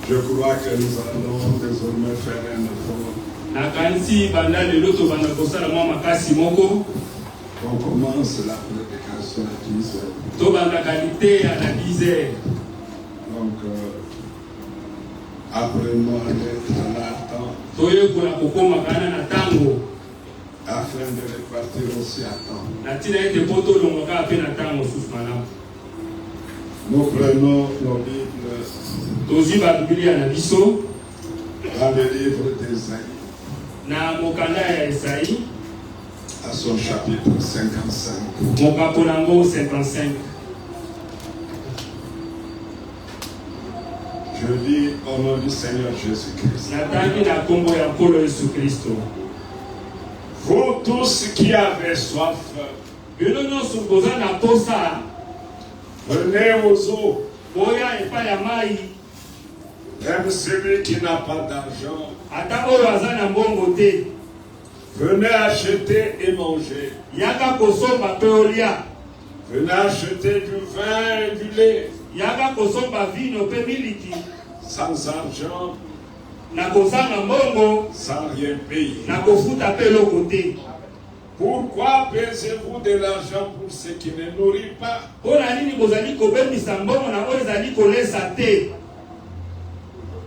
Je crois que nous allons désormais faire un effort. On commence la prédication à 10 heures. Donc, apprenons à être à temps. Afin de repartir aussi à temps. Nous prenons nos Bibles dans le livre d'Ésaïe, à son chapitre 55. Je lis au nom du Seigneur Jésus-Christ. Vous tous qui avez soif, venez aux eaux. Même celui qui n'a pas d'argent, venez acheter et manger. Venez acheter du vin et du lait. Sans argent, sans rien payer. Pourquoi pesez-vous de l'argent pour ce qui ne nourrit pas?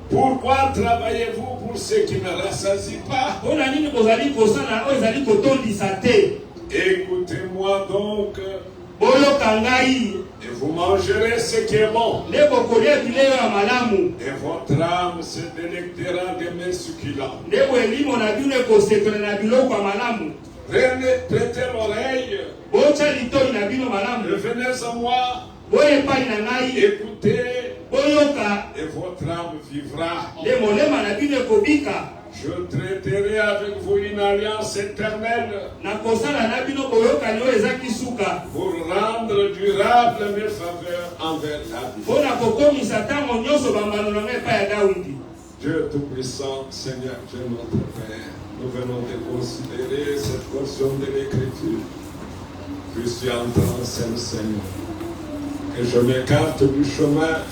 Pourquoi travaillez-vous pour ce qui ne rassasie pas? Écoutez-moi donc, et vous mangerez ce qui est bon. Et votre âme se délectera de mes succulents. Prêtez l'oreille. Revenez à moi. Écoutez. Et votre âme vivra. Je traiterai avec vous une alliance éternelle pour rendre durable mes faveurs envers David. Dieu Tout-Puissant, Seigneur Dieu notre Père, nous venons de considérer cette portion de l'Écriture. Puisses-tu entrer en scène, Seigneur. Que je m'écarte du chemin.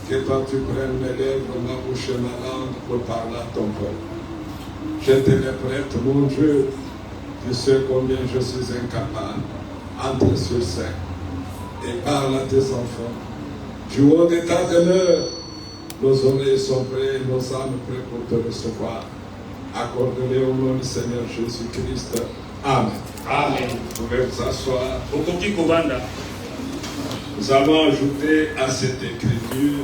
Que toi tu prennes mes lèvres, ma bouche et ma langue pour parler à ton peuple. Je te les prête, mon Dieu. Tu sais combien je suis incapable. Entre sur scène et parle à tes enfants. Du haut de ta demeure, nos oreilles sont prêtes, nos âmes prêtes pour te recevoir. Accorde-les au nom du Seigneur Jésus-Christ. Amen. Amen. Vous pouvez vous asseoir. Nous allons ajouter à cette écriture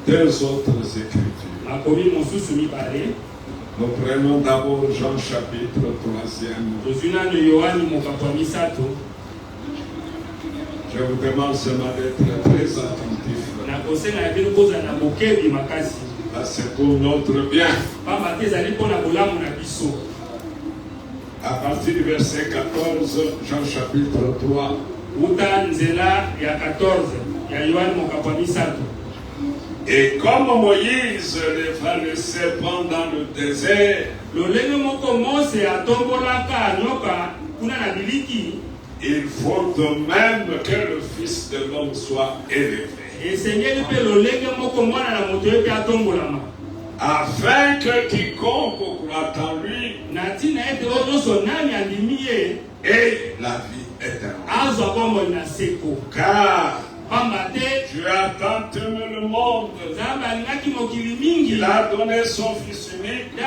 deux autres écritures. Nous prenons d'abord Jean chapitre 3. Je vous demande seulement d'être très attentif. C'est pour notre bien. À partir du verset 14, Jean chapitre 3. Et comme Moïse leva le serpent dans le désert, il faut de même que le Fils de l'homme soit élevé, afin que quiconque croit en lui ait la vie éternelle. Car Dieu a tant aimé le monde, il a donné son Fils unique,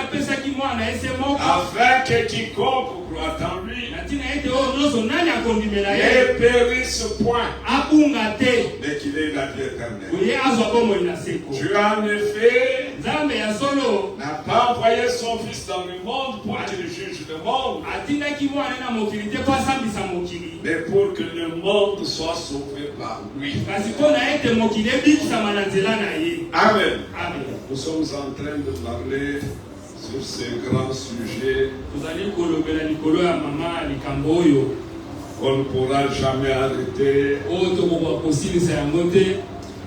afin que quiconque croit en lui ne périsse point, mais qu'il ait la vie éternelle. Dieu en effet n'a pas envoyé son Fils dans le monde pour qu'il juge le monde, mais pour que le monde soit sauvé par lui. Amen. Nous sommes en train de parler sur ces grands sujets qu'on ne pourra jamais arrêter.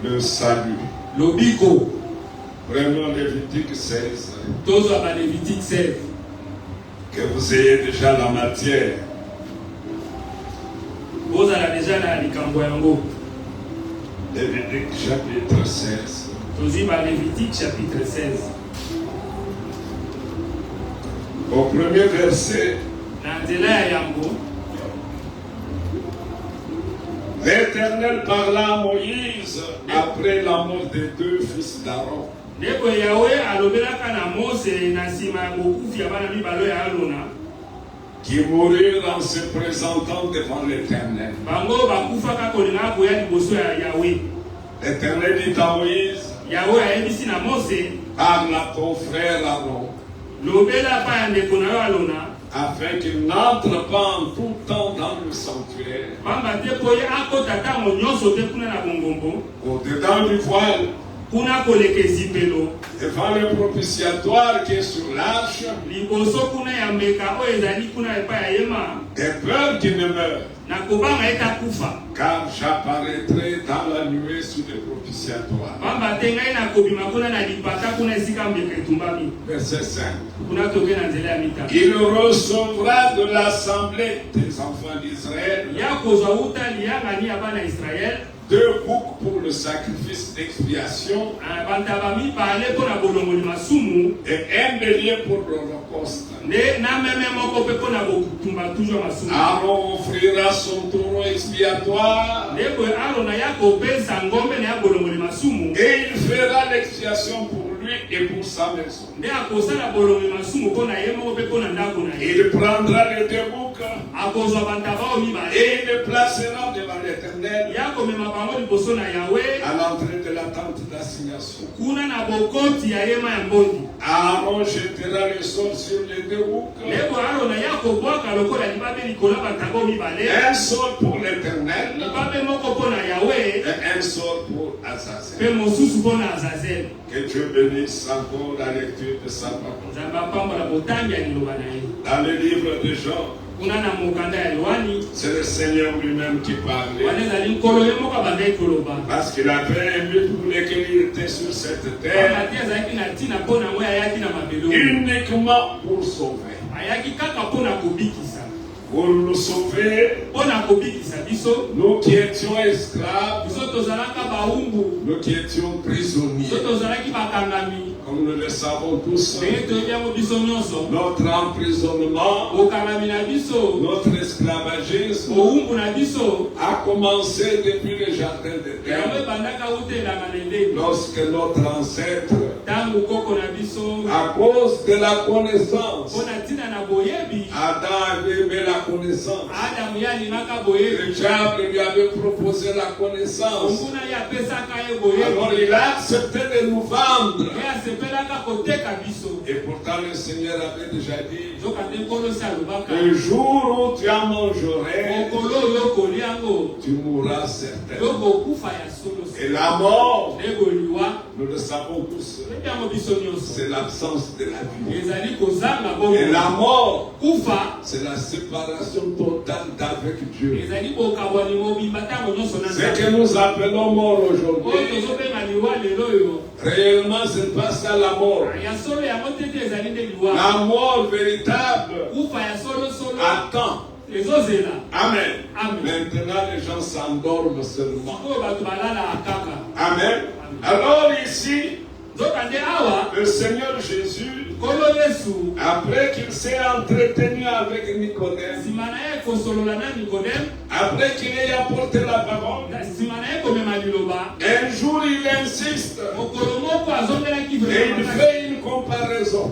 Le salut. Prenons Lévitique 16. Que vous ayez déjà la matière. Lévitique chapitre 16. Lévitique chapitre 16. Au premier verset, l'Éternel parla à Moïse après la mort des deux fils d'Aaron, qui moururent en se présentant devant l'Éternel. L'Éternel dit à Moïse, parle à ton frère Aaron, afin qu'il n'entre pas en tout temps dans le sanctuaire, au-dedans du voile, devant le propitiatoire qui est sur l'arche, et peur qu'il ne meure, car j'apparaîtrai dans la nuée sur le propitiatoire. Verset 5. Il recevra de l'assemblée des enfants d'Israël 2 boucs pour le sacrifice d'expiation et un bélier pour l'holocauste. Aaron offrira son taureau expiatoire et il fera l'expiation pour lui et pour sa maison. Il prendra les 2 boucs et il les placera devant l'Éternel à l'entrée de la tente d'assignation. Aaron jettera le sort sur les 2 boucs. Un sort pour l'Éternel et un sort pour Azazel. Que Dieu bénisse encore la lecture de sa parole. Dans le livre de Jean, c'est le Seigneur lui-même qui parlait. Parce qu'il avait un but pour lequel il était sur cette terre, uniquement pour sauver. Pour nous sauver, nous qui étions esclaves, nous qui étions prisonniers, comme nous le savons tous, notre emprisonnement, notre esclavagisme a commencé depuis le jardin d'Éden, lorsque notre ancêtre, à cause de la connaissance, Adam avait aimé la connaissance. Le diable lui avait proposé la connaissance. Alors il a accepté de nous vendre. Et pourtant le Seigneur avait déjà dit, le jour où tu en mangerais, tu mourras certainement. Et la mort, nous le savons tous, c'est l'absence de la vie. Et la mort, c'est la séparation totale d'avec Dieu. Ce que nous appelons mort aujourd'hui, réellement ce n'est pas ça la mort. La mort véritable attend. Amen. Maintenant les gens s'endorment seulement. Amen. Alors ici, le Seigneur Jésus, après qu'il s'est entretenu avec Nicodème, après qu'il ait apporté la parole, un jour il insiste et il fait une comparaison.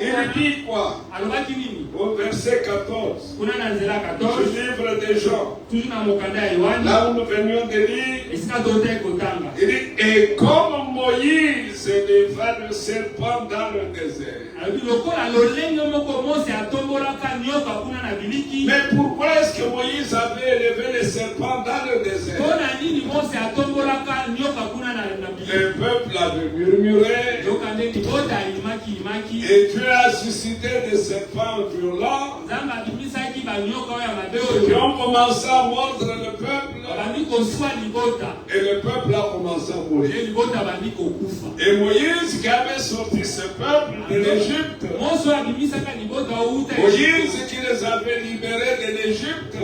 Il dit quoi? Au verset 14 du livre de Jean, là où nous venions de lire, il dit, et comme Moïse éleva le serpent dans le désert. Mais pourquoi est-ce que Moïse avait élevé le serpent dans le désert? Le peuple avait murmuré et Dieu a suscité des serpents violents qui ont commencé à mordre le peuple Et le peuple a commencé à mourir. Et Moïse qui avait sorti ce peuple de l'Égypte, Moïse qui les avait libérés de l'Égypte, ne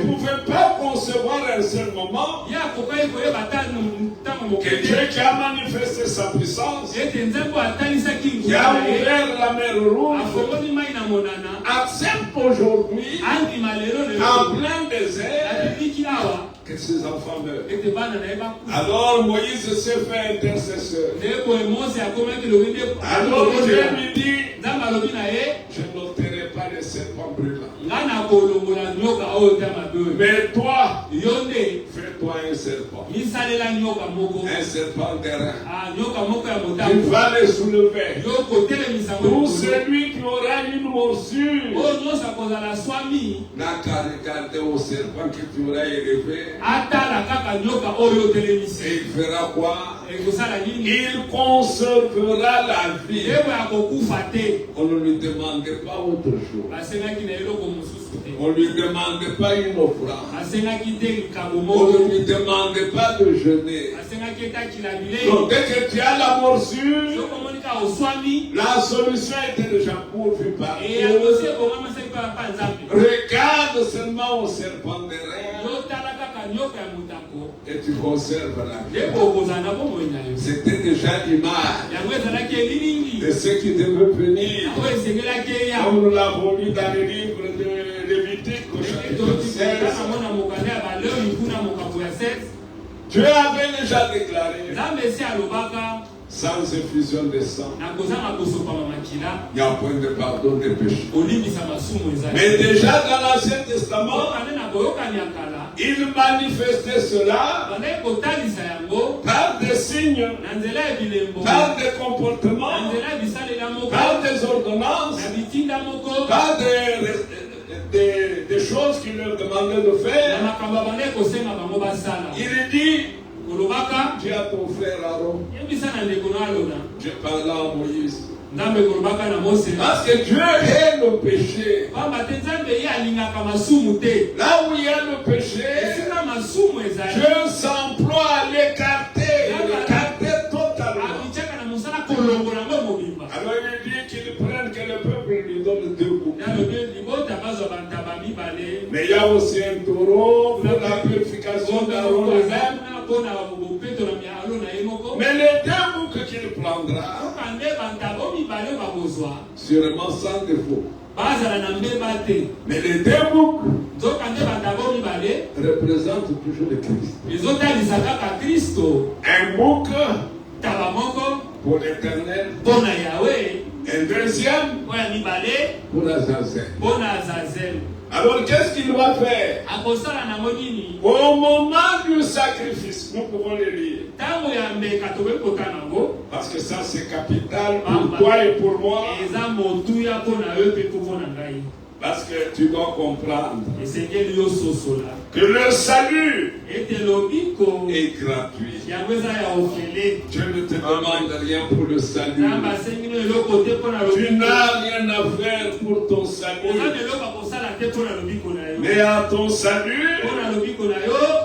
pouvait pas concevoir un seul moment que Dieu qui a manifesté sa puissance, qui a ouvert la mer rouge, accepte aujourd'hui, en plein désert, que ses enfants meurent. Alors Moïse s'est fait intercesseur. Alors Dieu lui dit, je n'ôterai pas les serpents brûlants. Mais toi, fais-toi un serpent. Un serpent d'airain. Tu vas les soulever. Tout celui qui aura une morsure n'a qu'à regarder au serpent que tu auras élevé. Et il fera quoi? Il conservera la vie. On ne lui demandait pas autre chose. On ne lui demandait pas une offrande. On ne lui demandait pas de jeûner. Donc dès que tu as la morsure, la solution était déjà pourvue par Dieu. Regarde seulement au serpent d'airain et tu conserves la vie. C'était déjà l'image de ce qui devait venir. Comme nous l'avons lu dans le livre de Lévitique au chapitre 16. Dieu avait déjà déclaré, sans effusion de sang, il n'y a point de pardon des péchés. Mais déjà dans l'Ancien Testament, il manifestait cela par des signes, par des comportements, par des ordonnances, par des choses qu'il leur demandait de faire. Il dit, tu as ton frère Aaron. Je parle à Moïse. Parce que Dieu hait le péché. Là où il y a le péché, Dieu s'emploie à l'écarter totalement. Alors il dit qu'il prenne que le peuple lui donne 2 boucs. Mais il y a aussi un taureau pour la purification d'Aaron lui-même. Mais les 2 boucs qu'il prendra, sûrement sans défaut. Mais les 2 boucs représentent toujours le Christ. Un bouc pour l'Éternel. Un deuxième pour Azazel. Alors qu'est-ce qu'il va faire? Au moment du sacrifice, nous pouvons le lire. Parce que ça c'est capital pour toi et pour moi. Parce que tu dois comprendre que le salut est gratuit. Dieu ne te demande rien pour le salut. Tu n'as rien à faire pour ton salut. Mais à ton salut,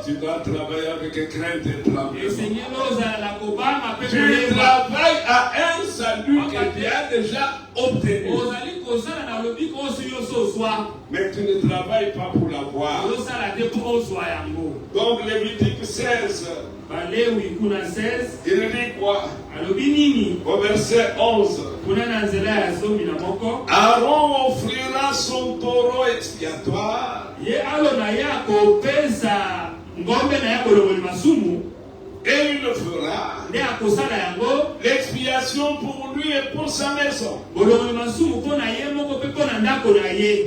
tu dois travailler avec crainte et tremblement. Tu travailles à un salut que tu as déjà obtenu. Mais tu ne travailles pas pour l'avoir. Donc Lévitique 16, il dit quoi? Au verset 11, Aaron offrira son taureau expiatoire et il le fera l'expiation pour lui et pour sa maison.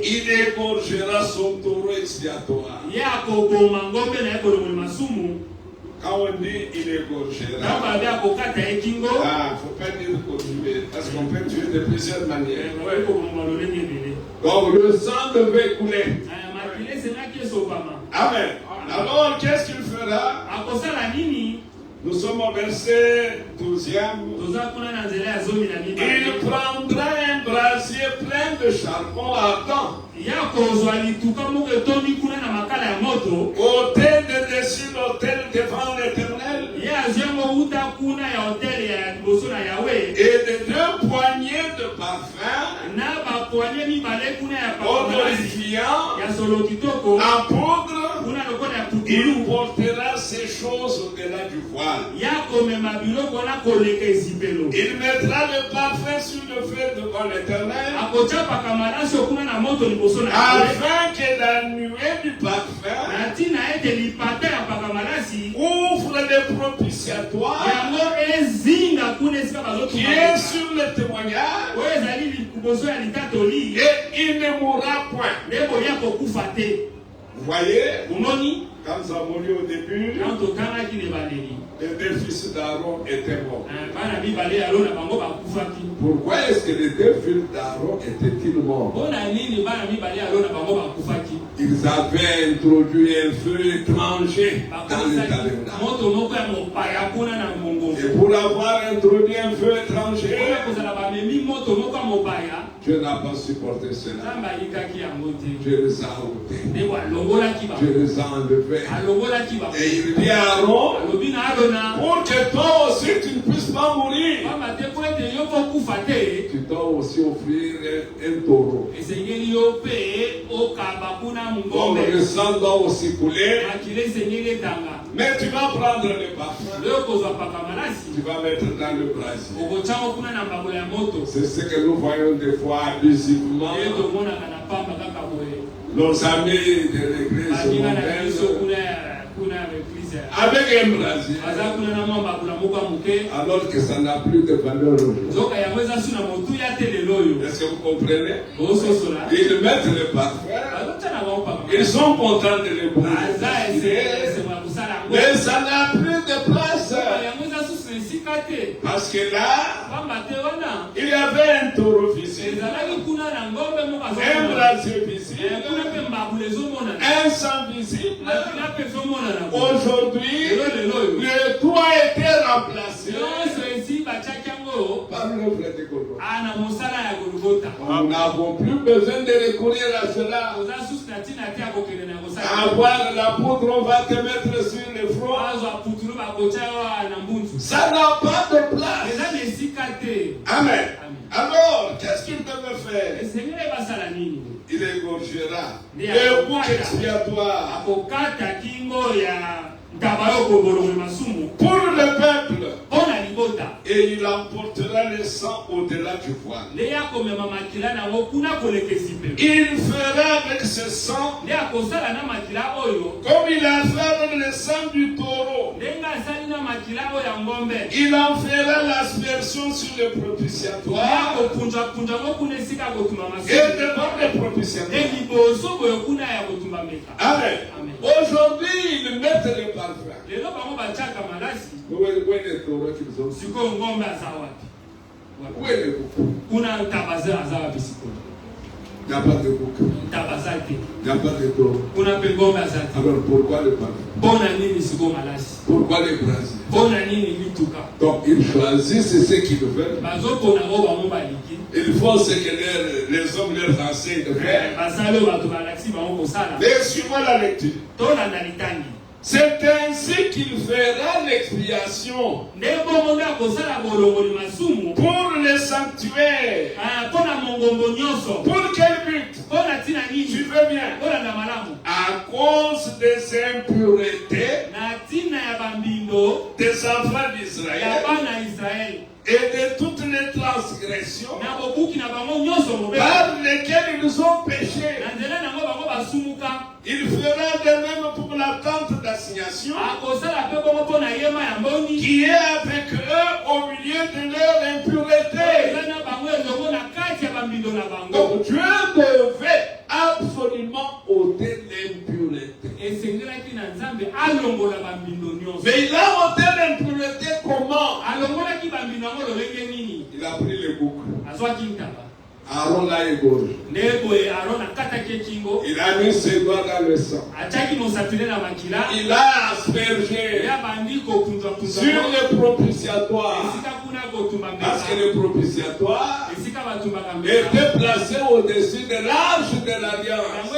Il égorgera son taureau expiatoire. Quand on dit il égorgera, faut pas dire tuer, parce qu'on peut tuer de plusieurs manières. Donc le sang devait couler. Amen. Alors qu'est-ce qu'il fera? Nous sommes au verset 12e. Il prendra un brasier était plein de charbon ardent. Autel de dessus l'autel devant l'Éternel. Et de 2 poignées de parfum odorifiant en poudre. Il portera ces choses au-delà du voile. Il mettra le parfum sur le feu devant l'Éternel, afin que la nuée du parfum ouvre le propitiatoire qui est sur le témoignage, et il ne mourra point. Vous voyez, quand ça mourit au début, les 2 fils d'Aaron étaient morts. Pourquoi est-ce que les 2 fils d'Aaron étaient-ils morts? Ils avaient introduit un feu étranger dans le tabernacle. Et pour avoir introduit un feu étranger, Dieu n'a pas supporté cela. Dieu les a ôtés. Dieu les a enlevés. Et il dit à Aaron, pour que toi aussi tu ne puisses pas mourir, tu dois aussi offrir un taureau. Comme le sang doit aussi couler, mais tu vas prendre le parfum, tu vas mettre dans le brasier. C'est ce que nous voyons des fois abusivement. Nos amis de l'église avec un brasier, alors que ça n'a plus de valeur aujourd'hui. Est-ce que vous comprenez? Ils mettent le parfum, ils sont contents de le brasier, mais ça n'a plus de place. Parce que là, il y avait un taureau visible, un brasier visible, un sang visible. Aujourd'hui, le toit était remplacé par l'œuvre de Golgotha. Nous n'avons plus besoin de recourir à cela. Avoir la poudre, on va te mettre sur le front. Ça n'a pas de place. Amen. Alors, qu'est-ce qu'il devait faire? Il égorgera le bouc expiatoire pour le peuple, et il emportera le sang au-delà du voile. Il fera avec ce sang comme il a fait avec le sang du taureau. Il en fera l'aspersion sur le propitiatoire et devant le propitiatoire. Amen. Aujourd'hui, ils mettent le parfum. Où est le taureau qu'ils ont? Où est le bouc? Il n'y a pas de bouc. Il n'y a pas de taureau. Alors pourquoi le parfum? Pourquoi les brasiers? Donc ils choisissent ce qu'ils veulent. Ils font ce que les hommes leur enseignent de faire. Mais suivons la lecture. C'est ainsi qu'il fera l'expiation pour le sanctuaire. Pour quel but? Tu veux bien? À cause des impuretés des enfants d'Israël et de toutes les transgressions par lesquelles ils ont péché. Il fera de même pour la tente d'assignation qui est avec eux au milieu de leur impureté. Donc Dieu devait absolument ôter l'impureté. Mais il a ôté l'impureté comment? Il a pris le bouc. Aaron l'a égorgé. Il a mis ses doigts dans le sang. Il a aspergé sur le propitiatoire. Parce que le propitiatoire était placé au-dessus de l'arche de l'alliance.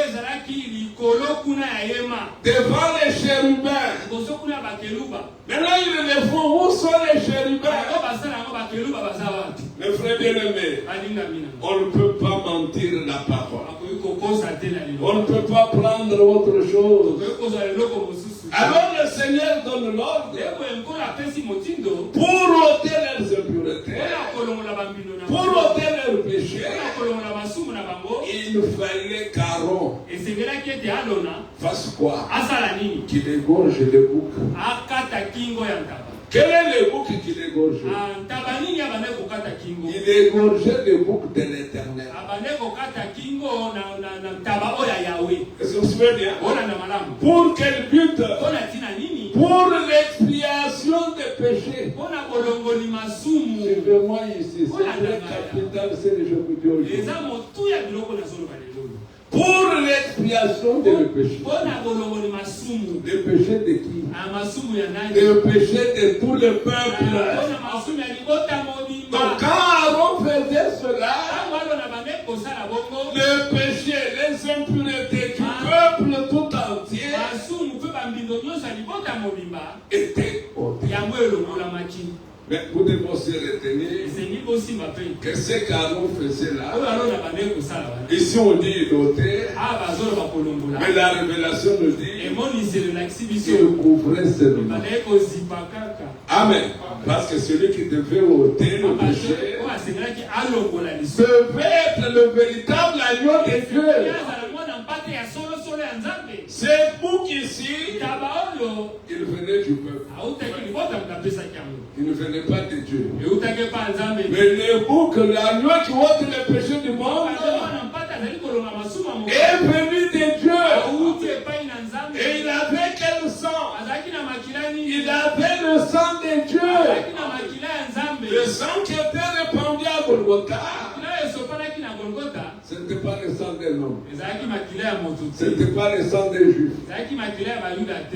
Devant les chérubins. Maintenant, ils le font. Où sont les chérubins? Mes frères bien-aimés, on ne peut pas mentir la parole. On ne peut pas prendre autre chose. Alors le Seigneur donne l'ordre pour ôter leurs impuretés, pour ôter leurs péchés. Il fallait qu'Aaron fasse quoi? Qu'il égorge le bouc. Quel est le bouc qu'il égorgeait? Il égorgeait le bouc de l'Éternel. Est-ce que vous savez bien? Pour quel but? Pour l'expiation des péchés. Suivez-moi ici. C'est très capital, c'est le jeu que Dieu pour l'expiation des péchés. Les péchés de qui? Les péchés de tout le peuple. Donc quand Aaron faisait cela, le péché, les impuretés du peuple tout entier étaient ôtés. Mais vous devez aussi retenir que ce qu'Aaron faisait là, ici on dit ôter, mais la révélation nous dit qu'il couvrait seulement. Amen. Parce que celui qui devait ôter le péché devait être le véritable agneau de Dieu. Ce bouc ici, il venait du peuple. Il ne venait pas de Dieu. Mais le bouc, l'agneau qui ôte le péché du monde, est venu de Dieu. Et il avait quel sang? Il avait le sang de Dieu. Le sang qui était répandu à Golgotha. Ce n'était pas le sang d'un homme. Ce n'était pas le sang des Juifs.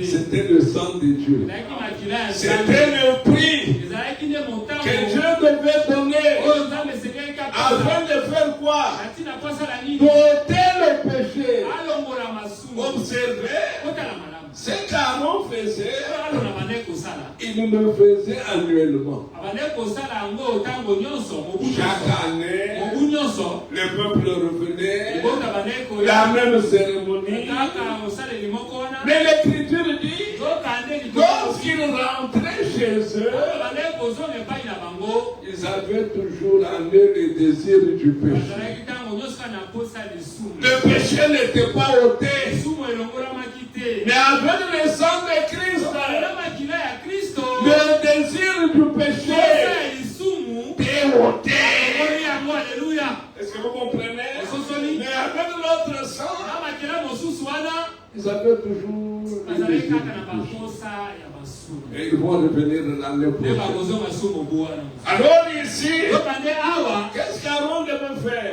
C'était le sang de Dieu. C'était le prix que Dieu devait donner afin de faire quoi? D'ôter le péché. Observez. Ce qu'Aaron faisait, il le faisait annuellement. Chaque année, le peuple revenait, la même cérémonie. Mais l'Écriture dit, lorsqu'ils rentraient chez eux, ils avaient toujours en eux le désir du péché. Le péché n'était pas ôté. Mais avec le sang de Christ, le désir du péché est ôté. Est-ce que vous comprenez? Mais avec l'autre sang, ils avaient toujours le désir du péché. Et ils vont revenir l'année prochaine. Alors ici, qu'est-ce qu'Aaron devait faire?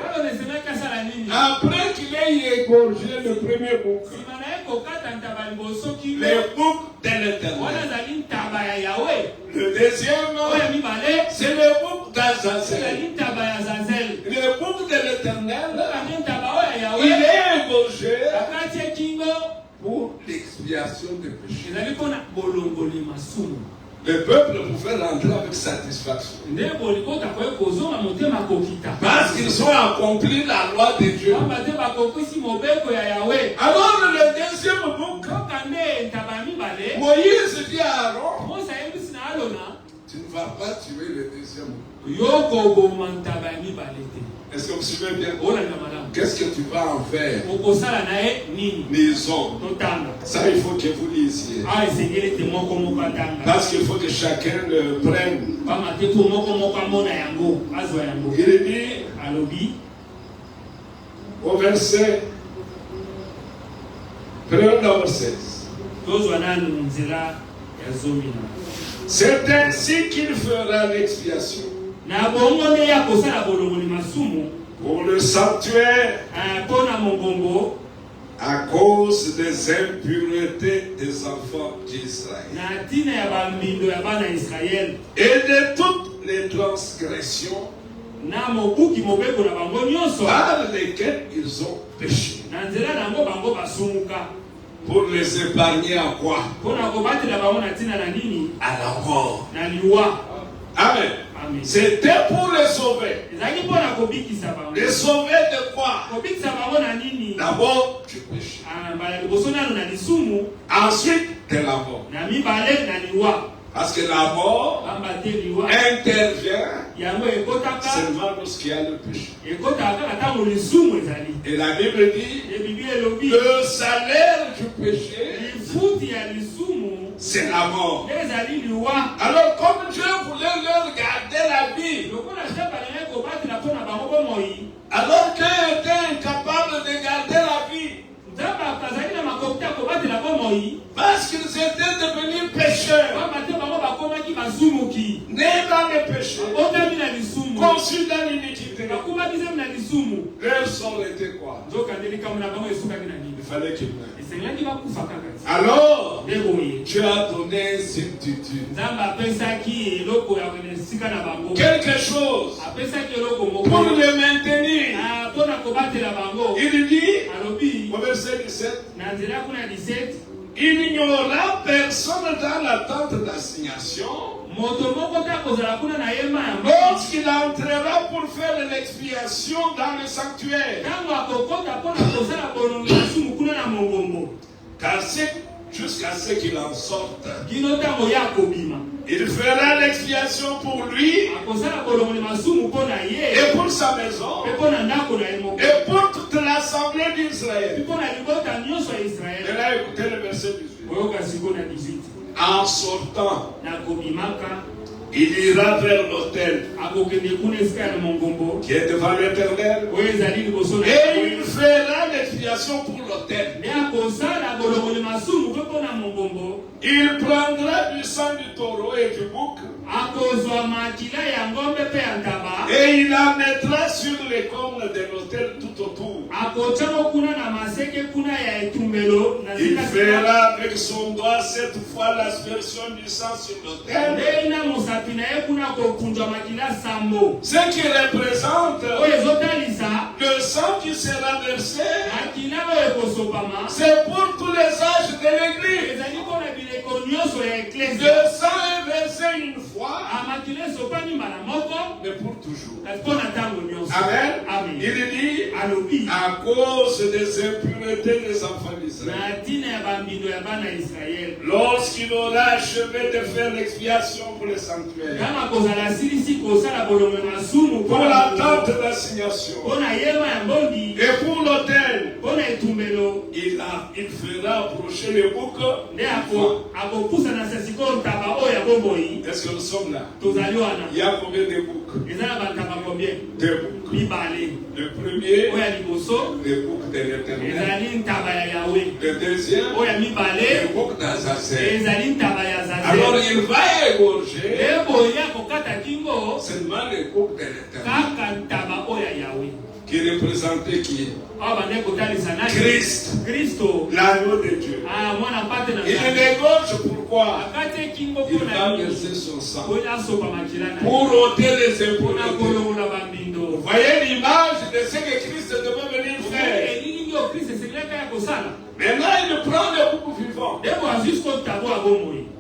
Après qu'il ait égorgé le premier bouc, le bouc de l'Éternel. Le deuxième, c'est le bouc d'Azazel. Le bouc de l'Éternel, il est égorgé pour l'expiation des péchés. Le peuple pouvait rentrer avec satisfaction. Parce qu'ils ont accompli la loi de Dieu. Alors le deuxième bouc, Moïse dit à Aaron, tu ne vas pas tuer le deuxième bouc. Est-ce que vous suivez bien? Qu'est-ce que tu vas en faire? Maison. Ça, il faut que vous lisiez. Parce qu'il faut que chacun le prenne. Il dit au verset, prenons d'abord 16. C'est ainsi qu'il fera l'expiation pour le sanctuaire à cause des impuretés des enfants d'Israël et de toutes les transgressions par lesquels ils ont péché. Pour les épargner à quoi? À la mort. Amen. C'était pour les sauver. Les sauver de quoi? D'abord du péché. Ensuite de la mort. Parce que la mort intervient seulement lorsqu'il y a le péché. Et la Bible dit le salaire du péché, c'est la mort. Alors comme Dieu voulait leur garder la vie, alors qu'eux étaient incapables de garder la vie, parce qu'ils étaient devenus pécheurs, nés dans le péché, conçus dans l'iniquité, leur sort était quoi? Il fallait qu'ils meurent. Alors, Dieu a donné une certitude, quelque chose pour le maintenir. Il dit au verset 17, il n'y aura personne dans la tente d'assignation lorsqu'il entrera pour faire l'expiation dans le sanctuaire. Car c'est jusqu'à ce qu'il en sorte. Il fera l'expiation pour lui et pour sa maison et pour toute l'assemblée d'Israël. Et là, écoutez le verset 18. En sortant, il ira vers l'autel qui est devant l'Éternel et il fera l'expiation pour l'autel. Il prendra du sang du taureau et du bouc et il la mettra sur les cornes de l'autel tout autour. Il fera avec son doigt cette fois l'aspersion du sang sur l'autel. Ce qui représente le sang qui sera versé, c'est pour tous les âges de l'Église. Le sang est versé une fois, mais pour toujours. Amen. Il dit à cause des impuretés des enfants d'Israël. Lorsqu'il aura achevé de faire l'expiation pour les sanctuaires, pour la tente d'assignation et pour l'autel, il fera approcher les boucs. Est-ce que nous sommes là? Il y a combien de boucs? Deux boucs. Le premier, le bouc de l'Éternel. Le deuxième, le bouc d'Azazel. Alors il va égorger seulement le bouc de l'Éternel. Qui représentait qui? Christ, l'agneau de Dieu. Il l'égorge pourquoi? Il va verser son sang pour ôter les impuretés. Vous voyez l'image de ce que Christ devait venir faire. Maintenant il prend le bouc vivant.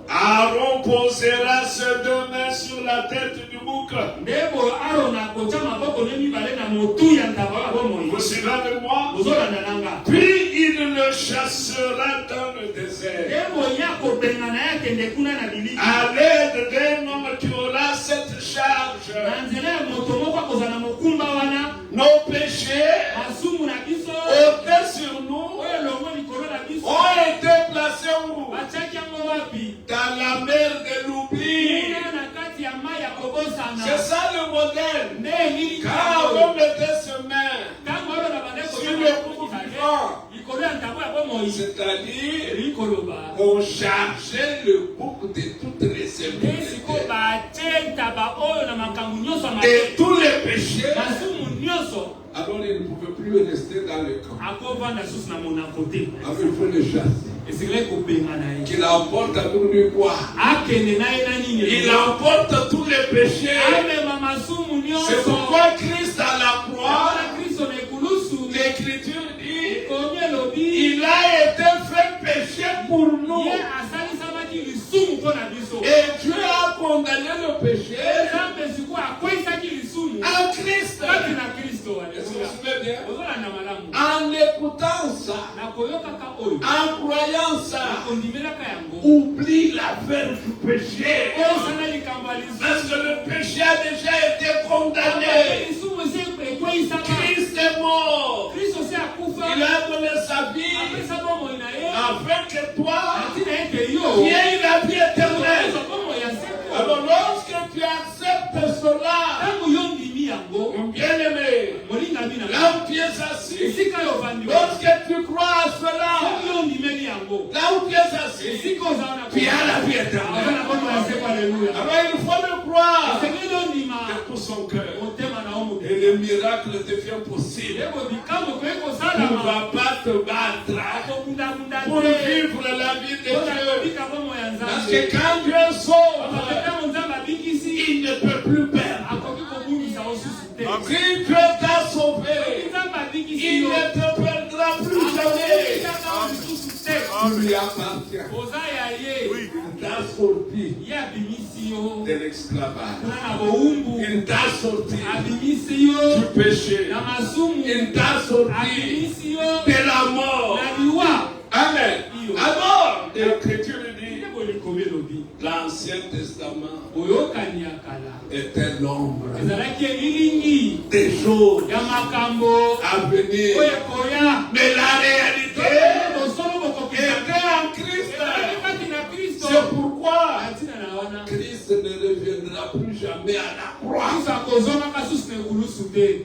Aaron posera ses deux mains sur la tête du bouc. Vous suivez avec moi? Puis il le chassera dans le désert à l'aide d'un homme qui aura cette charge. Nos péchés ôtés sur nous ont été placés où? Dans la mer de l'oubli. C'est ça le modèle. Quand on mettait ses mains sur le bouc vivant, c'est-à-dire on chargeait le bouc de toutes les impuretés, de tous les péchés. Alors il ne pouvait plus rester dans le camp. Alors il faut le chasser. Qu'il emporte avec lui quoi? Il emporte tous les péchés C'est pourquoi Christ à la croix, l'Écriture dit, il a été fait péché pour nous. Et Dieu a condamné le péché en Christ. Est-ce que vous souvenez bien? En écoutant ça, en croyant ça, oublie l'affaire du péché. Parce que le péché a déjà été condamné. Christ est mort. Il a donné sa vie afin que toi, tu aies la vie éternelle. Alors lorsque tu acceptes cela, mon bien-aimé, là où tu es assis, lorsque tu crois à cela, là où tu es assis, tu as la vie éternelle. Alors il faut le croire de tout son cœur. Et le miracle devient possible. Tu ne vas pas te battre pour vivre la vie de Dieu. Parce que quand Dieu sauve, il ne peut plus perdre. Si Dieu t'a sauvé, il ne te perdra plus jamais. Tu lui appartiens. Il t'a sorti de l'esclavage. Il t'a sorti du péché. Il t'a sorti de la mort. Amen. Alors, l'Écriture dit, l'Ancien Testament était l'ombre des choses à venir. Mais la réalité était en Christ. C'est pourquoi Christ ne reviendra plus jamais à la croix.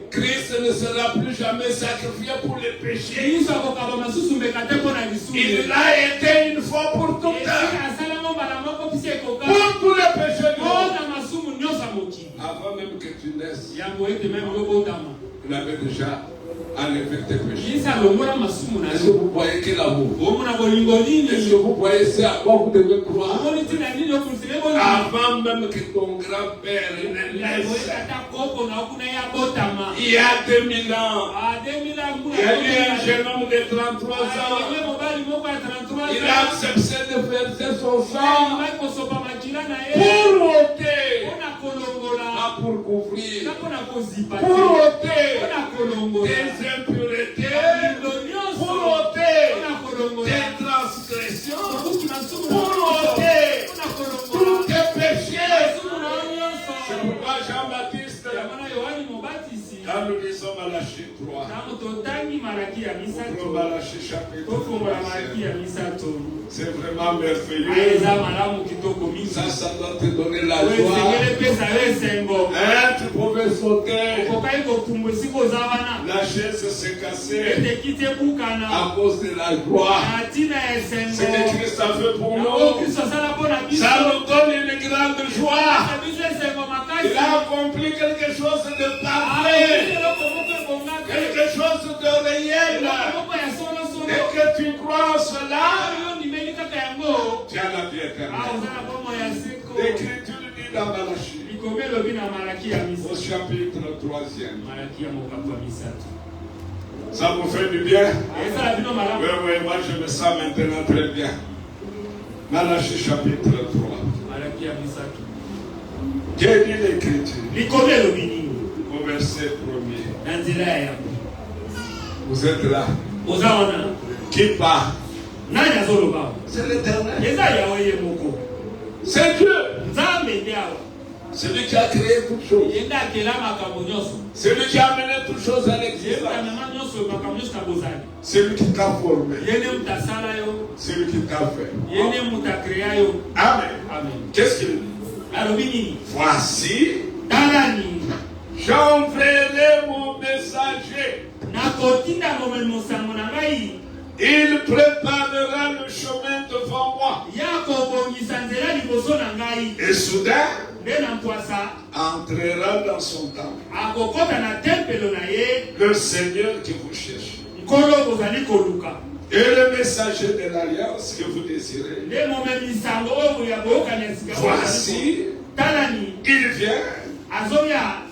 Christ ne sera plus jamais sacrifié pour les péchés. Il a été une fois pour toutes. Pour tous les péchés du monde. Avant même que tu naisses, il avait déjà enlevé tes péchés. Est-ce que vous voyez quel amour? Est-ce que vous voyez ce à quoi vous devez croire? Avant même que ton grand-père ne naisse, il y a 2000 ans, il y a eu un jeune homme de 33 ans. Il a accepté de verser son sang pour ôter, pas pour couvrir, pour ôter des impuretés, pour ôter des transgressions, pour ôter tous tes péchés. C'est pourquoi Jean-Baptiste, quand nous lisons Malachie 3, Malachie chapitre 3, c'est vraiment merveilleux. Ça doit te donner la joie. Tu pouvais sauter. La chaise s'est cassée à cause de la joie. Ce que Christ a fait pour nous, ça nous donne une grande joie. Il a accompli quelque chose de parfait, quelque chose de réel. Et que tu crois en cela, tu as la vie éternelle. L'Écriture dit dans Malachie, au chapitre 3e. Ça vous fait du bien? Oui, moi je me sens maintenant très bien. Malachie chapitre 3. Quelle dit l'Écriture? Au verset 1er. Vous êtes là. Qui part? C'est l'Éternel. C'est Dieu. Celui qui a créé toutes choses. Celui qui a amené toutes choses à l'existence. Celui qui t'a formé. Celui qui t'a fait. Amen. Qu'est-ce qu'il dit? Voici, j'enverrai mon messager. Il préparera le chemin devant moi. Et soudain, entrera dans son temple le Seigneur qui vous cherche. Et le messager de l'alliance que vous désirez. Voici, il vient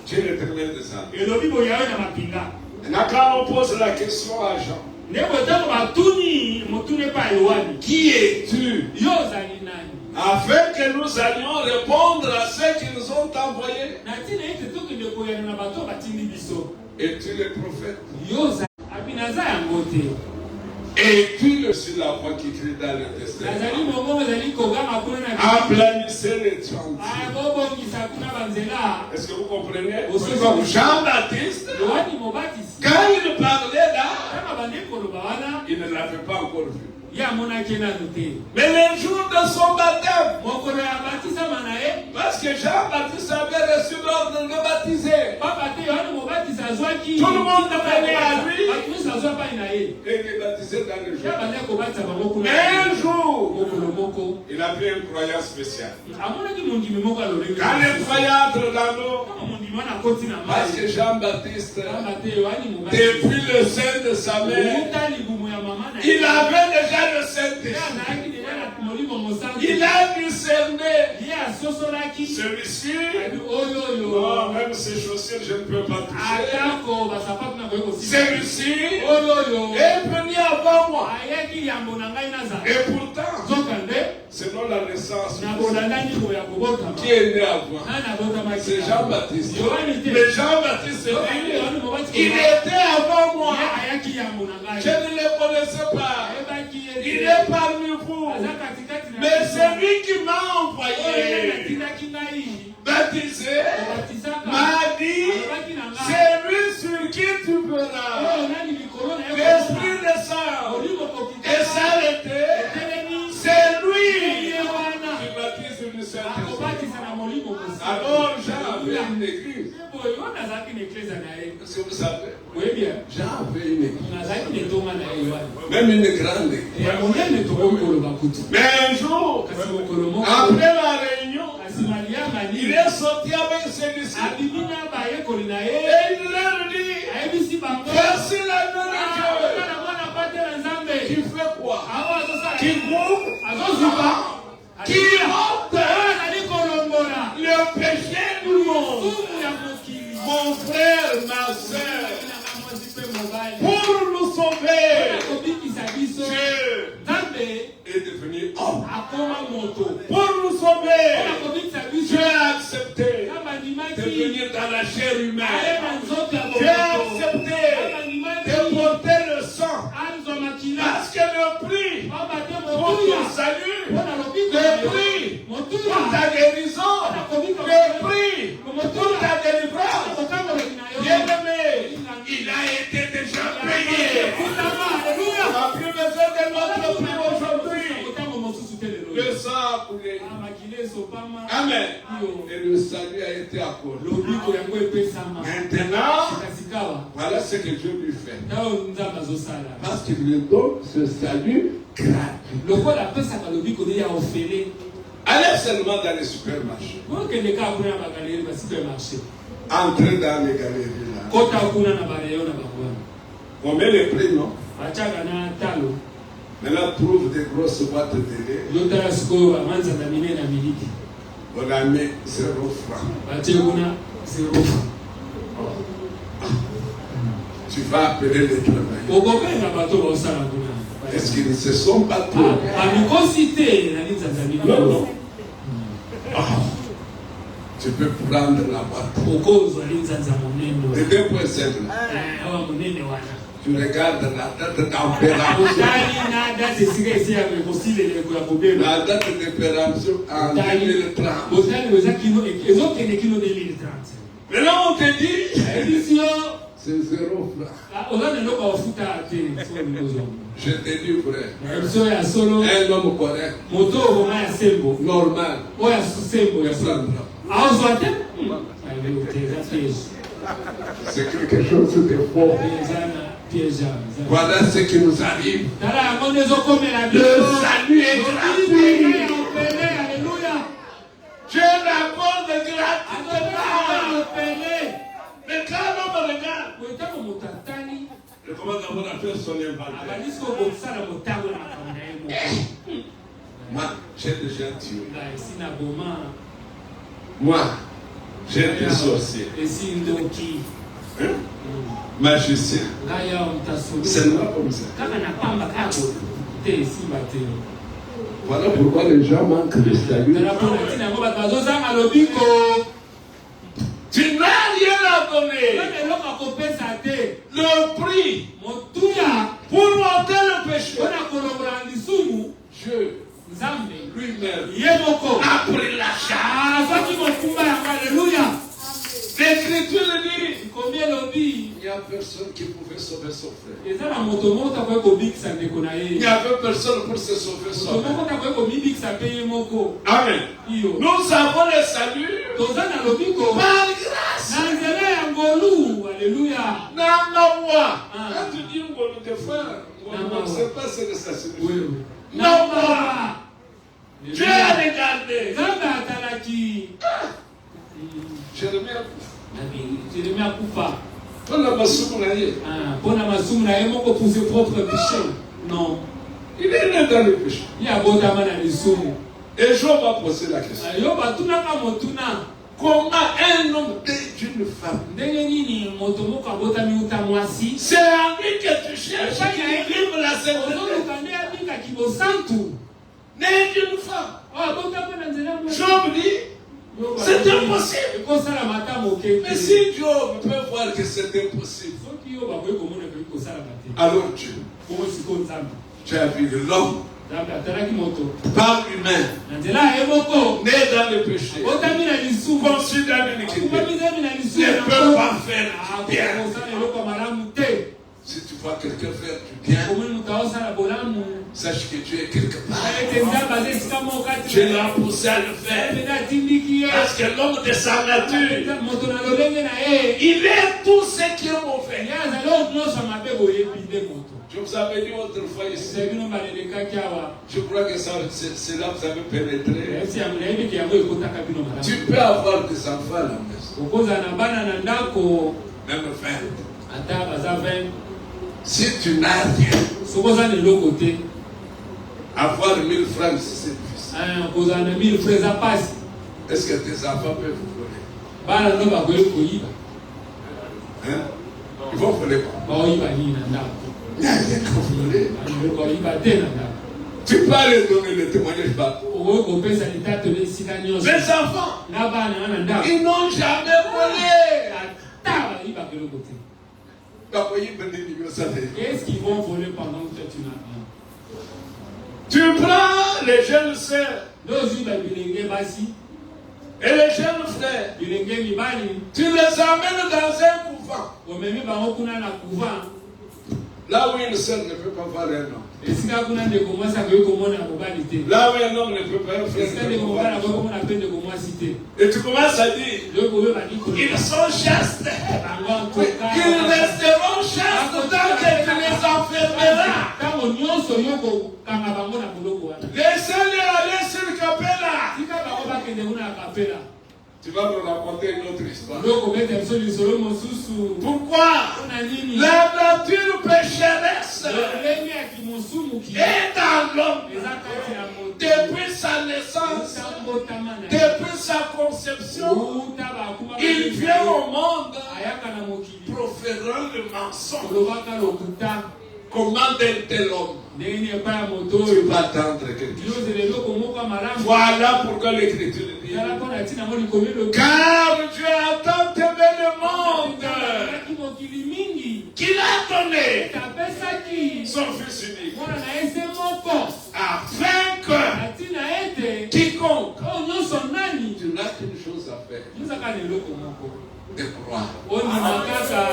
Dieu l'Éternel des armées. Et le Bible, il y a un mapinga. Maintenant, quand on pose la question à Jean, qui es-tu? Afin que nous allions répondre à ceux qui nous ont envoyés. Es-tu le prophète? Es-tu le sur la voix qui crie dans le testament? Aplanissez les chantiers. Est-ce que vous comprenez? Jean-Baptiste, quand il parlait là, il ne l'avait pas encore vu. Mais le jour de son baptême, parce que Jean-Baptiste avait reçu l'ordre de baptiser, tout le monde venait à lui et il baptisait dans le jour. Mais un jour, il a pris une croyance spéciale. Quand les croyants entrent dans l'eau, parce que Jean-Baptiste, depuis le sein de sa mère, il avait déjà le Saint-Esprit. Il a discerné celui-ci. Non, même ses chaussures, je ne peux pas toucher. Celui-ci est venu avant moi. Et pourtant, selon la naissance, qui est né avant? C'est Jean-Baptiste. Mais Jean-Baptiste dit, il était avant moi. Je ne le connaissais pas. Il est parmi vous. Mais c'est lui qui m'a envoyé baptisé, m'a dit, c'est lui sur qui tu verras l'Esprit descend et s'arrêter. C'est lui qui baptise le Saint-Esprit. Alors Jean avait une église. Est-ce que vous savez? Oui, bien. Jean avait une église. Même une grande église. Mais un jour, après la réunion, il est sorti avec ses disciples. Et il leur dit, voici la nourriture. Qui fait quoi? Qui coupe? Qui ôte le péché du monde. Mon frère, ma soeur, pour nous sauver, Dieu est devenu homme. Pour nous sauver, Dieu a accepté de venir dans la chair humaine. Dieu a accepté de porter le sang. Parce que le prix pour ton salut, le prix pour ta guérison, le prix pour ta délivrance, bien aimé, il a été déjà payé. On n'a plus besoin de notre prix aujourd'hui. Le sang a coulé. Amen. Et le salut a été accordé. Maintenant, voilà ce que Dieu lui fait. Parce qu'il lui donne ce salut gratuit. Allez seulement dans les supermarchés. Entrez dans les galeries là. On met les prix, non? Maintenant, trouve des grosses boîtes de lait. On a mis 0 francs. Tu vas appeler les travailleurs. Est-ce qu'ils ne se sont pas trouvés? Non, non. Tu peux prendre la boîte. De 2,5. Tu regardes la date de température. La date de température en 2030. Maintenant on te dit, c'est 0 francs. Je te dis frère, un homme correct, normal, c'est quelque chose de fort. Voilà ce qui nous arrive. Le salut est gratuit. Dieu l'accorde gratuitement. Mais quand l'homme regarde, il commence d'abord à faire son inventaire. Moi, j'ai déjà tué. Moi, J'ai été sorcier. esindoki Hein? Magicien. ngaya mtasulu C'est là comme ça. kama napamba kako te simba te Voilà pourquoi les gens manquent de salut. tala pona tina ngo bato bazozanga lobiko Tu n'as rien à donner. kama eloko akopesa te Le prix motuya pour ôter le péché. mpona kolongola lisumu Dieu nzambe lui-même ye moko a pris la charge. azwaki mokumba yango aleluya L'Écriture dit komi elobi il n'y a personne qui pouvait sauver son frère. eza na moto moko takoki kobikisa ndeko na Il n'y ye avait personne pour se sauver moto soi-même. moko takoki komibikisa mpe ye moko Amen. iyo Nous avons le salut toza na lobiko par grâce. na nzela ya ngolu aleluya Namawa. Ah. Quand tu dis ngolo des frères, on Namawa. ne sait pas ce que ça signifie. wewe Namawa. Dieu a regardé. nzambe atalaki Jérémie, jeremi akufa on a masumu na ye. mpona masumu na ye moko pour ses propres péchés non Il est né dans le péché. ye abotama na lisumu Et Job a posé la question. yo batunaka motuna Comment un homme d'une femme? ndenge nini moto moko abotami uta mwasi C'est en lui que tu cherches qui livre la sainteté. ozoluka nde abikaki bosantu Né d'une femme. abotama na nzela mwasi Job dit, c'est impossible. ekosalama ata moke te Mais si Job peut voir que c'est impossible, soki yo bakoki komona ekoki kosalama te alors Dieu, bongo sikoyo nzambe tu as vu l'homme nzambe atalaki moto par lui-même, na nzela ya ye moko né dans le péché, otami na lisumu conçu dans l'iniquité, akumamizami na lisumu ne peut pas faire du bien. akosala eloko ya malamu te Si tu vois quelqu'un faire du bien, omoni moto aosala bolamu sache que Dieu est quelque part. ete nzambe aza esika moko kati Dieu l'a poussé à le faire. mpena atindiki ye Parce que l'homme de sa nature, moto na lolenge na ye il est tout ce qui est mauvais. ye azali oyo nyonso mabe boyebi nde moto Je vous avais dit autrefois ici, bino balelekaki awa je crois que c'est là que vous avez pénétré. esi nayebiki yango ekotaka bino malamu Tu peux avoir des enfants à la maison, okozala na bana na ndako même 20. ata baza 20 Si tu n'as rien, soki oza na eloko te avoir 1000 francs, c'est difficile. kozala na 1000 fra eza pasi Est-ce que tes enfants peuvent voler? bana no bakoki koyiba Hein? Ils vont voler quoi? baoyiba nini na ndako Il n'y a rien qu'à voler. baoyiba te na ndako Tu peux aller donner le témoignage pas. okoki kopesa litatoli esika nyonso Les enfants, na bana nga na ndako ils n'ont jamais volé. ata bayibaka eloko te qu'est-ce qu'ils vont voler pendant que tu n'as rien Tu prends les jeunes sœurs ndozuiba bilenge basi et les jeunes frères, bilenge mibali tu les amènes dans un couvent. omemi bango kuna na couvent Là où une sœur ne peut pas voir un homme. esika kuna ndeko mwasi akoki komona mobali te Là où un homme ne peut pas faire esika ndeko mobali akoki komona mpe ndeko mwasi te Et tu commences à dire, yokoyeba nikolo ils sont chastes. bango Ils resteront chastes tant que tu les enfermeras. ntango nyonso yokokanga bango na boloko wana Laissez-les aller sur Capella. tika bango bakende kuna ya kapela Tu vas nous raconter une autre histoire. yokobeta biso lisolo mosusu Pourquoi? mpona nini La nature pécheresse lolenge ya kimosumu est dans l'homme eza kati ya moto depuis sa naissance, utambotama na depuis sa conception. uta bakuma Il vient au monde ayaka na mokili proférant le mensonge. olobaka lokuta Comment d'un tel homme ndenge nini epai ya moto tu oyo vas attendre quelque chose? yozela eloko moko ya malamu Voilà pourquoi l'écriture dit, ezala mpona ntina ngo likomi car Dieu a tant aimé le monde loki mokili mingi qu'il a donné apesaki son Fils unique mwana na ye se moko afin que na ntina ete quiconque, oyo nyonso nani tu n'as qu'une chose à faire, yozaka na eloko moko de croire. ondima kaka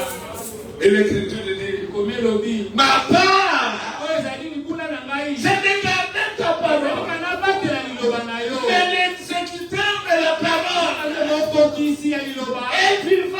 Et l'écriture dit, likomi elobi ma part, oyo ezali libula na ngai c'est de garder ta parole, oka nabatela liloba na yo et l'exécuteur de la parole mokokisi ya liloba est vivant.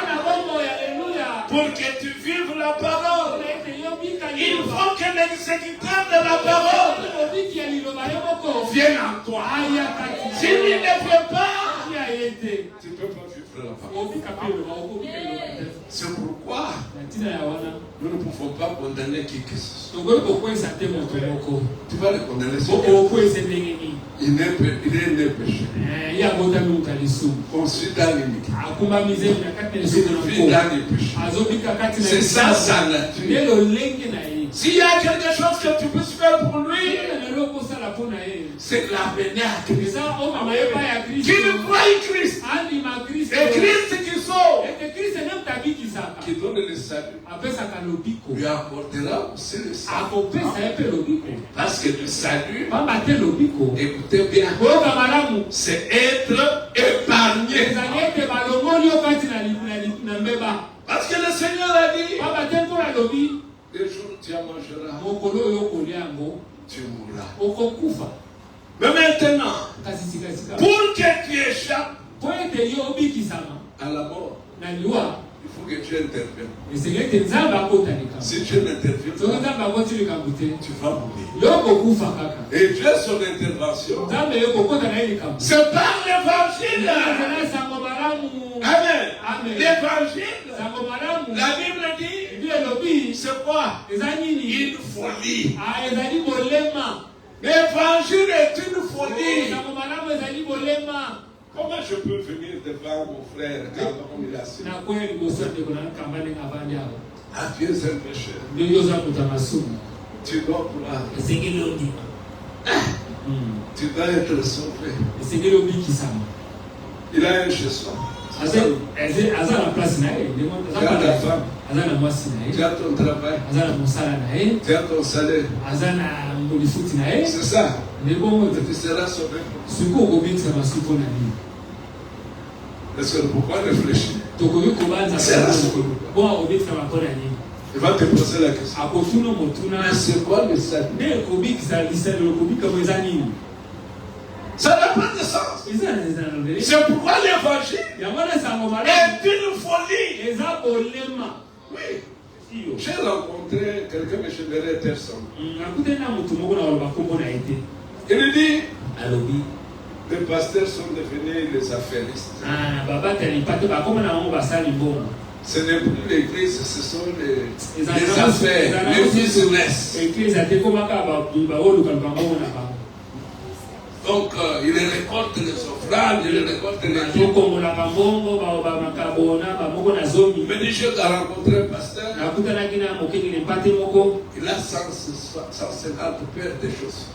na bombo ya aleluya Pour que tu vives la parole, mpona ete yobika il liloba faut que l'exécuteur de la parole obiki ya liloba yo moko vienne en toi. aya kati S'il ne vient pas, ya ye te tu ne peux pas vivre la parole. obika mpe liloba okobika liloba te C'est pourquoi na ntina ya wana nous ne pouvons pas condamner qui que ce soit. tokoki kokwesa te moto moko Tu vas le condamner sur okwesa ndenge nini il est né péché. ye abotami mokali conçu dans l'iniquité. Il Vit dans les péchés. C'est ça sa nature. S'il y a quelque chose que tu peux faire pour lui, c'est l'amener à Christ. Qui ne croit en Christ. Et Christ qui sauve, qui donne le salut, lui apportera aussi le salut. Parce que le salut, écoutez bien, c'est être épargné. Parce que le Seigneur a dit, des jours tu en mangeras, tu mourras. Mais maintenant, pour que tu échappes à la mort, il faut que tu interviennes. Si tu n'interviens pas, tu vas mourir. Et Dieu, son intervention, c'est par l'évangile. Amen. L'évangile, la Bible dit, c'est quoi? Une folie. L'évangile est une folie. Comment je peux venir devant mon frère quand il est assis? Ah, Dieu est un pécheur. Tu dois pouvoir. Tu dois être sauvé. Il a un chez soi. Tu as ta femme. Tu as ton travail. Tu as ton salaire. C'est ça. Tu seras sauvé. Est-ce que pourquoi réfléchir? Il va te poser la question. Mais c'est quoi le salut? Ça n'a pas de sens. C'est pourquoi l'évangile est une folie. Oui. J'ai rencontré quelqu'un que je verrais personne. Il dit, les pasteurs sont devenus les affairistes. Ce n'est plus l'église, ce sont les affaires, les business. Donc, il récolte les offrandes, il récolte les dons. Mais j'ai rencontré un pasteur. Il a 150 paires de chaussures.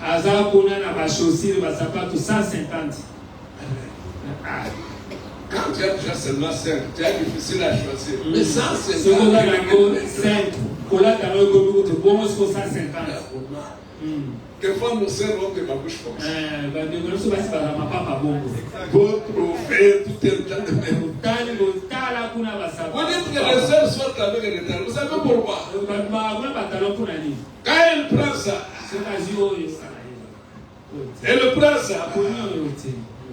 Quand tu as déjà seulement 5, tu as difficile à choisir. Mais 150. Quelquefois, nous servons de ma bouche comme ça. Pour trouver tout un tas de même. Vous dites que les sœurs sortent avec les talons. Vous savez pourquoi? Quand elle prend ça, elle prend ça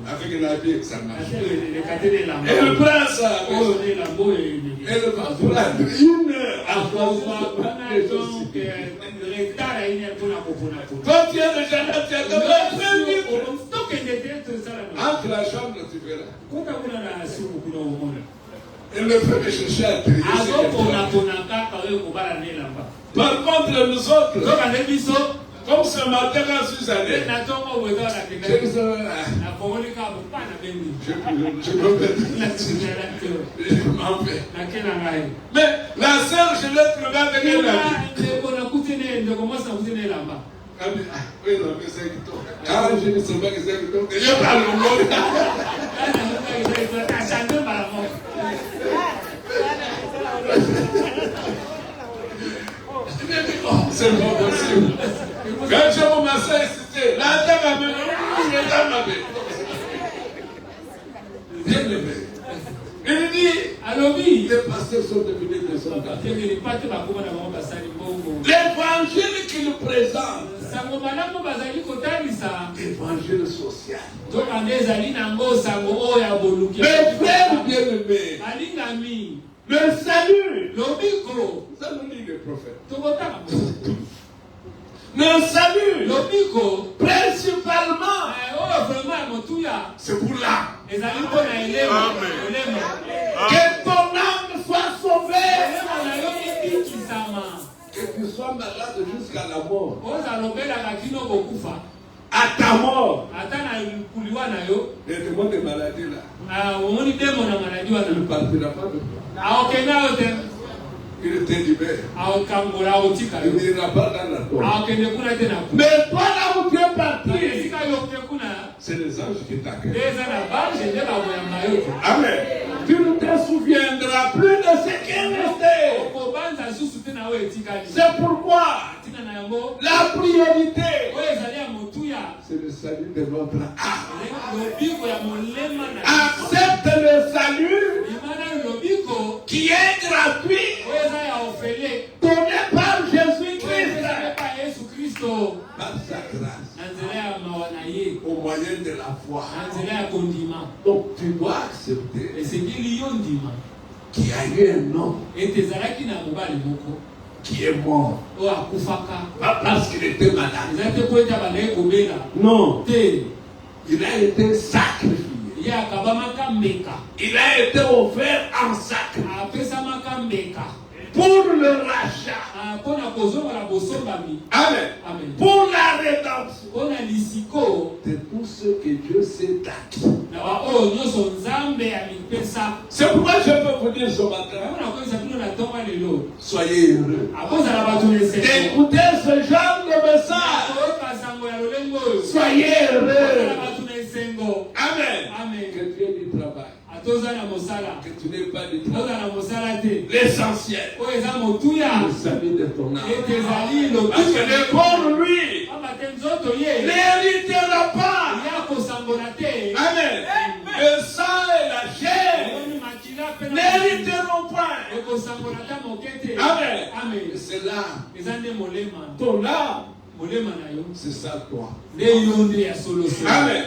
avec un habit, ça marche. Elle prend ça avec elle va prendre 1 heure à quand tu es déjà là, tu as entre la chambre, tu verras. Elle ne peut me chercher à trier. Par contre, nous autres, comme ce matin quand je suis allé, je m'en vais. Mais la sœur, je l'ai trouvée avec elle. Oui, non, mais c'est qui toi. Ah, je ne sais pas que c'est qui toi. Je parle au monde. C'est pas possible. Quand je commence à insister, la dame a mené, la dame a mené. Bien aimé. Il dit, les pasteurs sont devenus des soldats. L'évangile qu'il présente, l'évangile social. Mes frères bien-aimés, le salut, ça nous dit le prophète. Le salut, principalement, c'est pour l'âme. Que ton âme soit sauvée. Que tu sois malade jusqu'à la mort. À ta mort. Les démons de maladie là. On Il ne partira pas de toi. Il était libéré. Il n'ira pas dans la tombe. Mais toi là où tu es parti, c'est les anges qui t'accueillent. Amen. Tu ne te souviendras plus de ce qui est resté. C'est pourquoi la priorité, c'est le salut de notre âme. Accepte le salut qui est gratuit, donné par Jésus-Christ, par sa grâce, au moyen de la foi. Donc tu dois accepter qu'il y a eu un homme qui est mort. Pas parce qu'il était malade. Non. Il a été sacrifié. Il a été offert en sacrifice pour le rachat. Amen. Pour la rédemption de tous ceux que Dieu s'est acquis. C'est pourquoi je peux vous dire ce matin, soyez heureux d'écouter ce genre de message. Soyez heureux. Amen. Que Dieu du travail. Que tu n'aies pas du travail. L'essentiel, le salut de ton âme. Parce que le corps, lui, n'héritera pas. Amen. Le sang et la chair n'hériteront point. Amen. C'est l'âme. Ton âme, c'est ça toi. Amen.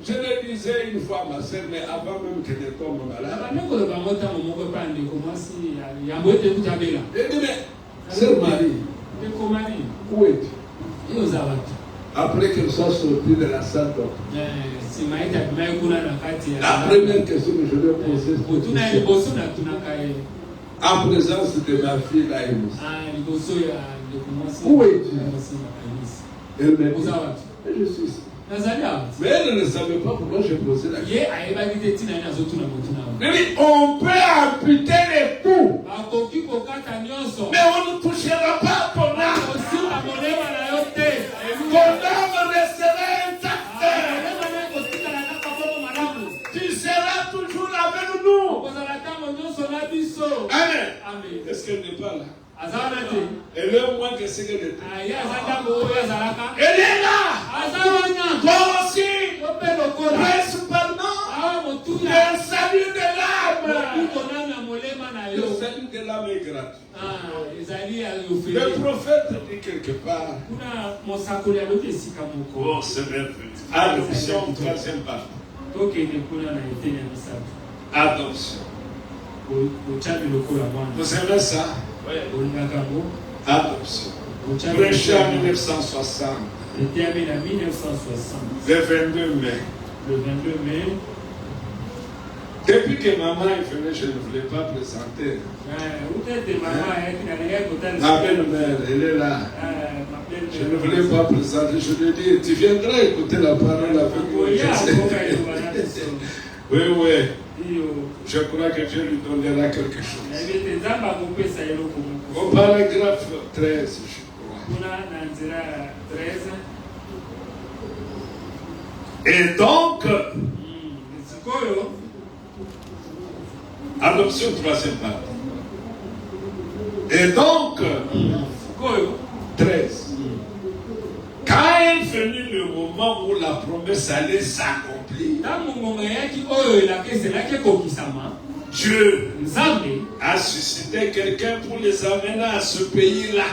Je le disais une fois à ma soeur, mais avant même que je tombe malade. Je dis, mais, sœur Marie, où es-tu? Après qu'elle soit sortie de la salle d'ordre. La première question que je lui ai posée, en présence de ma fille, là, où es-tu? Elle m'a dit, je suis ici. Mais elle ne savait pas pourquoi je posais la question. On peut amputer les coups, mais on ne touchera pas ton âme. Ton âme restera intacte. Tu seras toujours avec nous. Amen. Est-ce qu'elle n'est pas là? Elle est moins que ce qu'elle était. Elle est là. Toi aussi. Principalement. Le salut de l'âme. Le salut de l'âme est gratuit. Le prophète dit quelque part. Oh, c'est merveilleux. Adoption, troisième partie. Adoption. Vous aimez ça? Adoption. Prêché en 1960. Le 22 mai. Depuis que maman est venue, je ne voulais pas présenter. Ma belle-mère, elle est là. Je ne voulais pas présenter. Je lui ai dit, tu viendras écouter la parole avec moi. Oui, oui. Je crois que Dieu lui donnera quelque chose. Au paragraphe 13, je crois. Et donc, adoption troisième partie. Et donc, 13. Quand est venu le moment où la promesse allait s'accomplir, Dieu a suscité quelqu'un pour les amener à ce pays-là.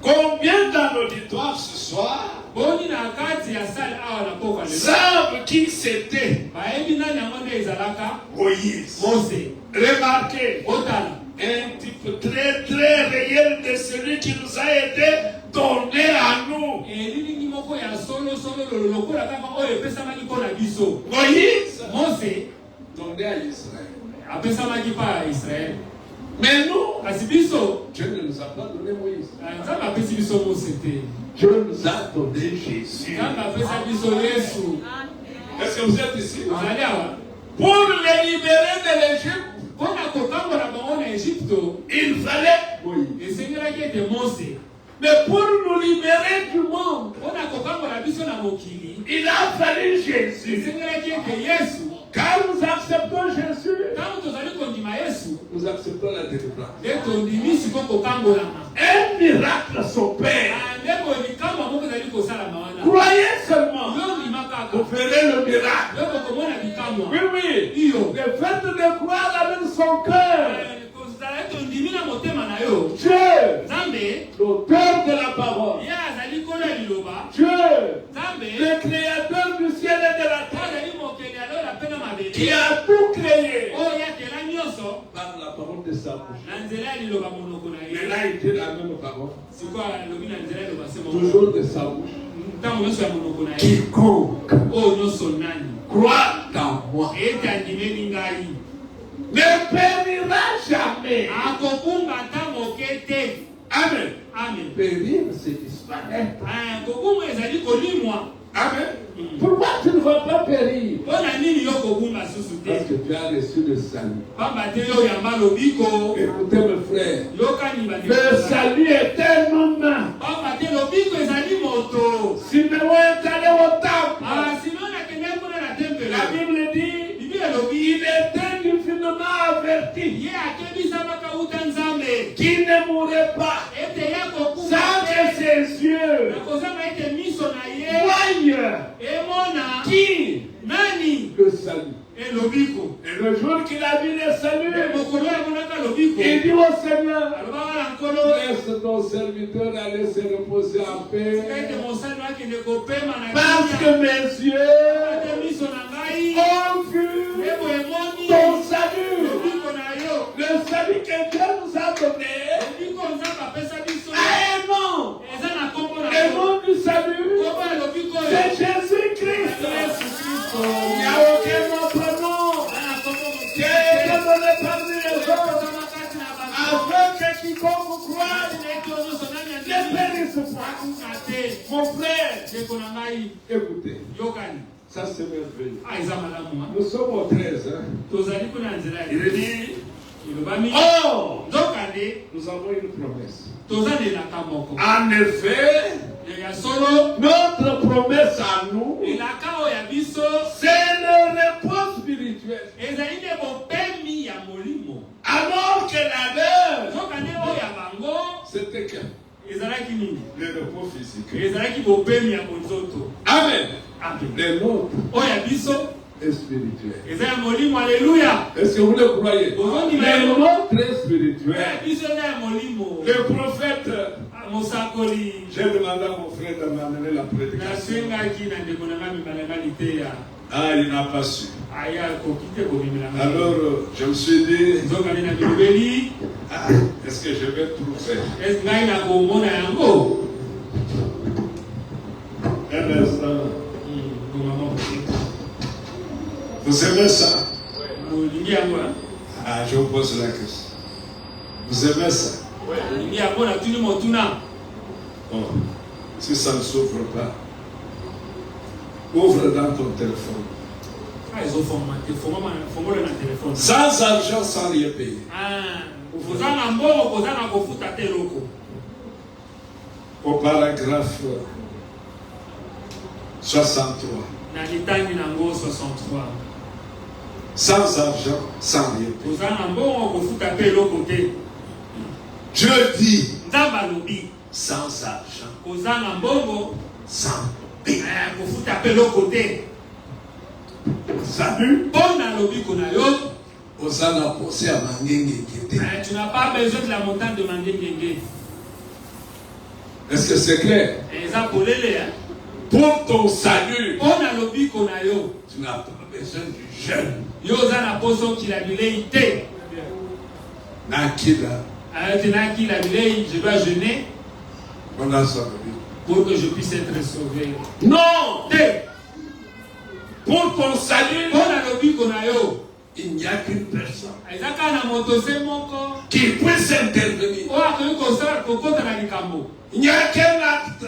Combien dans l'auditoire ce soir savent qui c'était? Moïse. Remarquez, un type très très réel de celui qui nous a été donné à nous. Moïse, donné à Israël. Mais nous, Dieu ne nous a pas donné Moïse. Dieu nous a donné Jésus. Est-ce que vous êtes ici? Pour les libérer de l'Égypte, il fallait Moïse. Mais pour nous libérer du monde, il a fallu Jésus. Quand nous acceptons Jésus, nous acceptons la délivrance. Un miracle s'opère. Croyez seulement. Vous ferez le miracle. Oui, oui. Le fait de croire avec son cœur. Dieu, l'auteur de la parole. Dieu, le créateur du ciel et de la terre, qui a tout créé par la parole de sa bouche. Mais là, il dit la même parole. Toujours de sa bouche. Quiconque croit en moi ne périra jamais. Amen. Amen. Périr, c'est disparaître. Amen. Pourquoi tu ne vas pas périr? Parce que tu as reçu le salut. Écoutez mes frères, le salut est un homme. Simeon est allé au temple. La Bible dit, il était infiniment averti qui ne mourrait pas sans que ses yeux voient qui le salut. Et le jour qu'il a vu le salut, il dit au Seigneur, laisse ton serviteur aller se reposer en paix, parce que mes yeux ont vu ton salut. Le salut que Dieu nous a donné a un nom. Le nom du salut, c'est Jésus-Christ. Il n'y a aucun autre nom qui est donné parmi les hommes, afin que quiconque croit ne périsse pas. Mon frère, écoutez, ça c'est merveilleux. Nous sommes au 13. Il dit, oh, nous avons une promesse. En effet, notre promesse à nous, c'est le repos spirituel. Alors que la leur, c'était que le repos physique. Amen. Le nôtre est spirituel. Est-ce que vous le croyez? Le nôtre est spirituel. Le prophète, j'ai demandé à mon frère de m'amener la prédication. Ah, il n'a pas su. Alors, je me suis dit, ah, est-ce que je vais trouver? Un instant. Vous aimez ça? Ah, je vous pose la question. Vous aimez ça? Oh, si ça ne s'ouvre pas, ouvre dans ton téléphone. Sans argent, sans rien payer. Au paragraphe 63. Sans argent, sans rien payer. Dieu dit sans argent, sans payer. Salut. Tu n'as pas besoin de la montagne de Mangengenge. Est-ce que c'est clair? Pour ton salut, tu n'as pas besoin du jeûne. Je dois jeûner pour que je puisse être sauvé. Non! Pour ton salut, il n'y a qu'une personne qui puisse intervenir. Il n'y a qu'un acte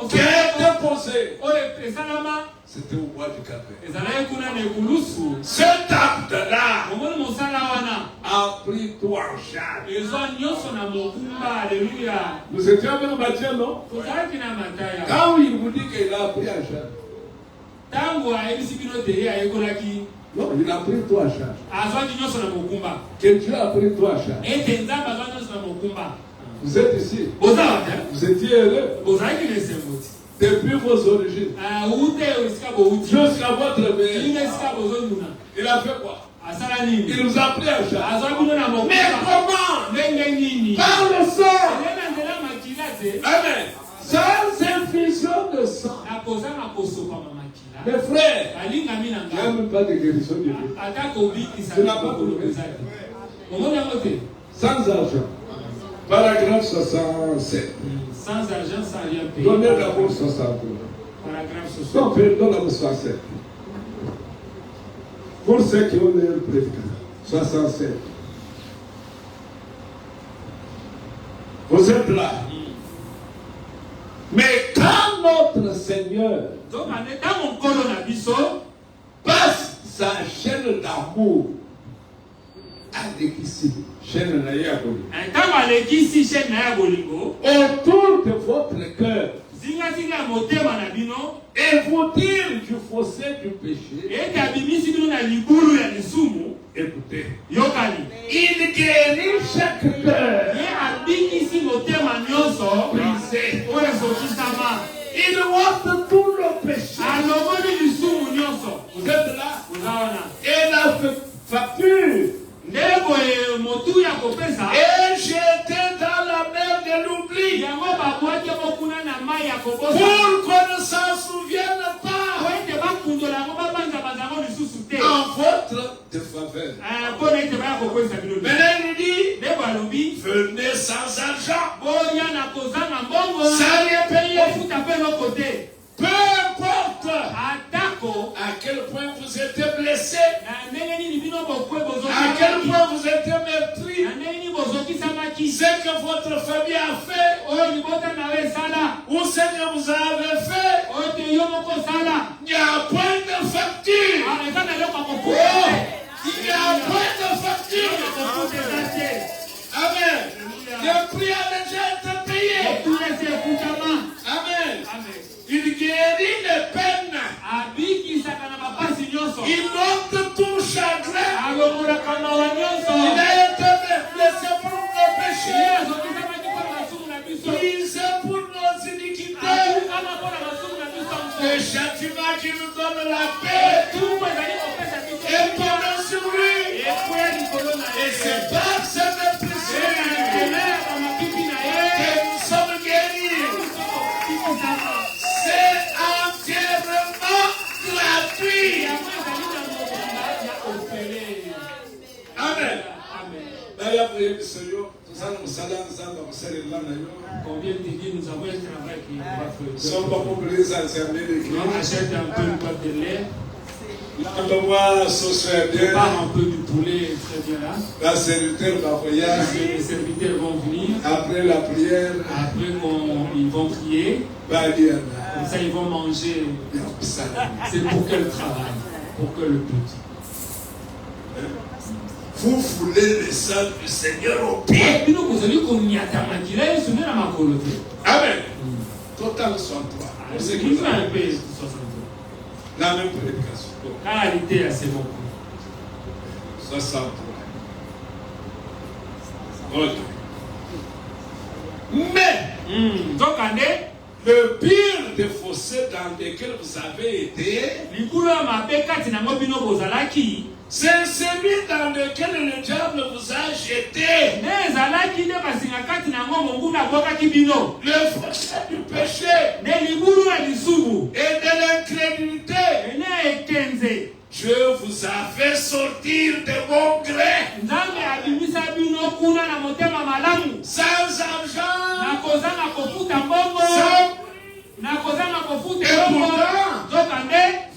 qui a été posé. C'était au bois du Cap-Vert. Cet acte-là a pris tout en charge. Vous étiez avec Matthieu, non? Quand il vous dit qu'il a pris en charge. Non, il a pris tout en charge. Que Dieu a pris tout en charge. Vous êtes ici. Vous étiez heureux. Depuis vos origines. Jusqu'à votre mère. Il a fait quoi? Il nous a pris en charge. Mais comment? Par le sang. Amen. Sans infusion de sang. Mes frères, il n'y a même pas de guérison de Dieu. Tu n'as pas trouvé. Sans argent. Paragraphe 67. Sans argent, sans rien payer. Donnez d'abord 60. Paragraphe 60. Non, donne-moi 67. Pour ceux qui ont leur prédicat. 67. Vous êtes là. Mais quand notre Seigneur passe sa chaîne d'amour à l'église, chaîne autour de votre cœur, et vous dire du fossé du péché, écoutez, il guérit chaque cœur brisé. Il ôte tout le péché. Vous êtes là? Et la facture est jetée dans la mer de l'oubli pour qu'on ne s'en souvienne pas en votre défaveur. Maintenant il dit, venez sans argent, sans rien payer. Peu importe à quel point vous êtes blessé, à quel point vous êtes meurtri, ce que votre famille a fait, ou ce que vous avez fait, il n'y a point de facture. Il n'y a point de facture. Amen. Le prix a déjà été payé. Amen. Il guérit les peines. Il ôte tout chagrin. Il a été blessé pour nos péchés. Brisé pour nos iniquités. Le châtiment qui nous donne la paix est tombé sur lui. Et c'est par cette précieux que nous sommes guéris. C'est entièrement gratuit. Amen. Combien de dit nous avons un travail qui va faire. On achète un peu de lait. On part un peu du poulet, très bien là. Les serviteurs vont venir. Après la prière, ils vont prier. Comme ça, ils vont manger. C'est pour quel travail? Pour que le petit. Vous foulez le sang du Seigneur au pied. Amen. Total 63. La même prédication. Réalité, c'est bon. 63. Ok. Mais, le pire des fossés dans lesquels vous avez été, c'est celui dans lequel le diable vous a jeté. Le fossé du péché et de l'incrédulité. Dieu vous a fait sortir de bon gré. Sans argent. Et pourtant,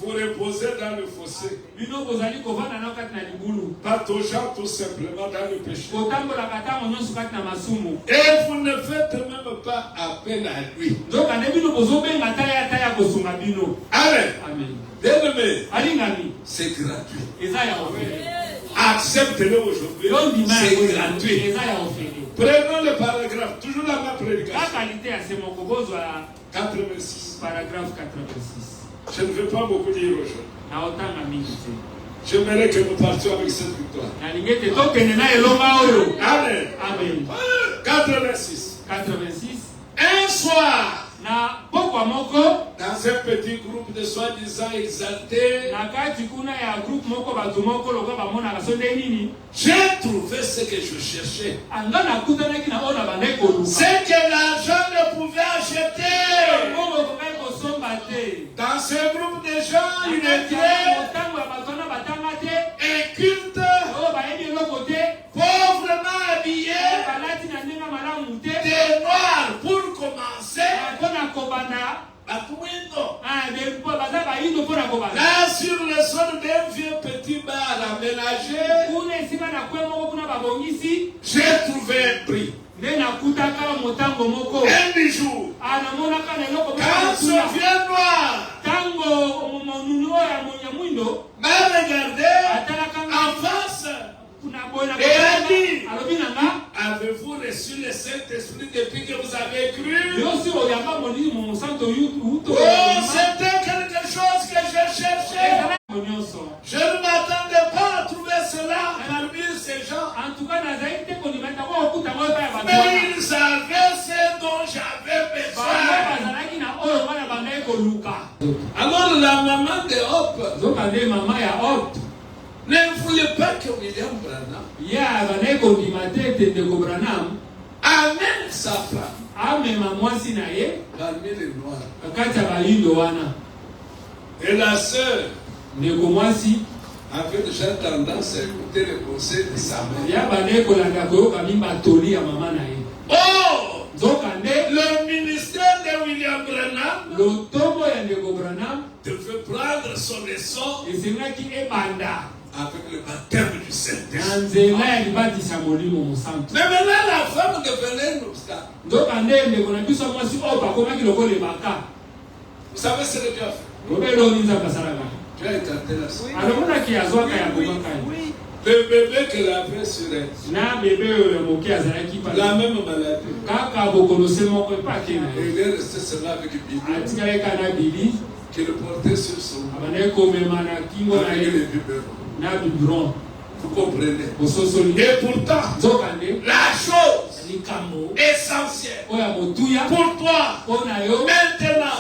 vous répondez poser dans le fossé. Pataugeant tout simplement dans le péché. Et vous ne faites même pas appel à lui. Amen. Bien-aimé, c'est gratuit. Acceptez-le aujourd'hui. C'est gratuit. Prenons le paragraphe, toujours la même prédication. 86. Paragraphe 86. Je ne veux pas beaucoup dire aujourd'hui. J'aimerais que nous partions avec cette victoire. Amen. Amen. 86. 86. Un soir, dans un petit groupe de soi-disant exaltés, j'ai trouvé ce que je cherchais. C'est que l'argent ne pouvait acheter. Dans ce groupe de gens, il était inculte, pauvrement habillé, des noirs pour commencer. Là, sur le sol d'un vieux petit bar aménagé, j'ai trouvé un prix. Un bijou. Quand ce vieux noir m'a regardé en face et a dit, avez-vous reçu le Saint-Esprit depuis que vous avez cru? Oh, c'était quelque chose que je cherchais. Je ne m'attendais pas à trouver cela parmi ces gens. Mais ils avaient ce dont j'avais besoin. Alors la maman de Hope ne voulait pas que William Branham amène sa femme parmi les noirs. Et la sœur avait déjà tendance à écouter les conseils de sa mère. Oh! Le ministère de William Branham devait prendre son leçon avec le baptême du Saint-Esprit. Mais maintenant, la femme devenait un obstacle. Vous savez ce que Dieu a fait? Dieu a écarté la soeur. Le bébé qu'elle avait sur elle, la même maladie. Et il est resté seulement avec une Bible qu'il portait sur son dos. Avec les biberons. Vous comprenez? Et pourtant, la chose essentielle pour toi, maintenant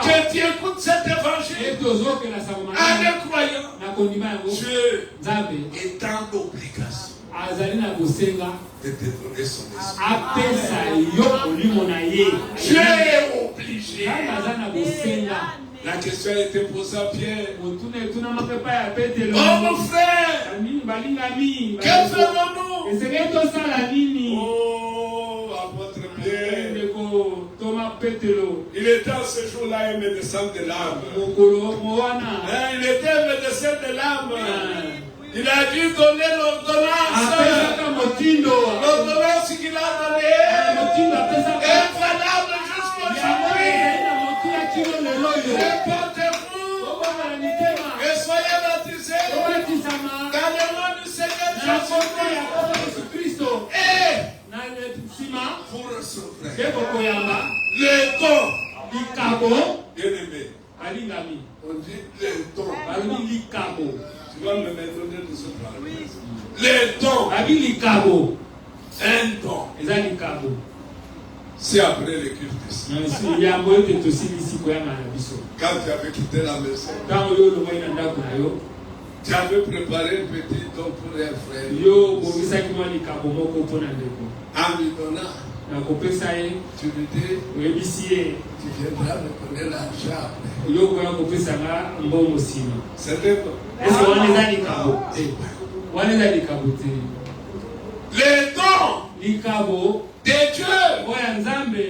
que tu écoutes cet évangile en le croyant, Dieu est dans l'obligation de te donner son esprit. Dieu est obligé. La question a été posée à Pierre. Oh mon frère, que ferons-nous? Oh, apôtre Pierre. Il était en ce jour-là un médecin de l'âme. Il était un médecin de l'âme. Il a dû donner l'ordonnance. L'ordonnance qu'il a donnée est valable jusqu'aujourd'hui. Répondez-vous et soyez baptisés dans le nom du Seigneur Jésus-Christ. Et vous recevrez le don. Bien-aimé, on dit le don. Tu vas me mettre de ce plan. Le don. Un don. C'est après le culte ici. Quand tu avais quitté la maison, tu avais préparé un petit don pour un frère. En lui donnant, tu lui dis, tu viendras me donner l'argent après. C'était bon. Les dons de Dieu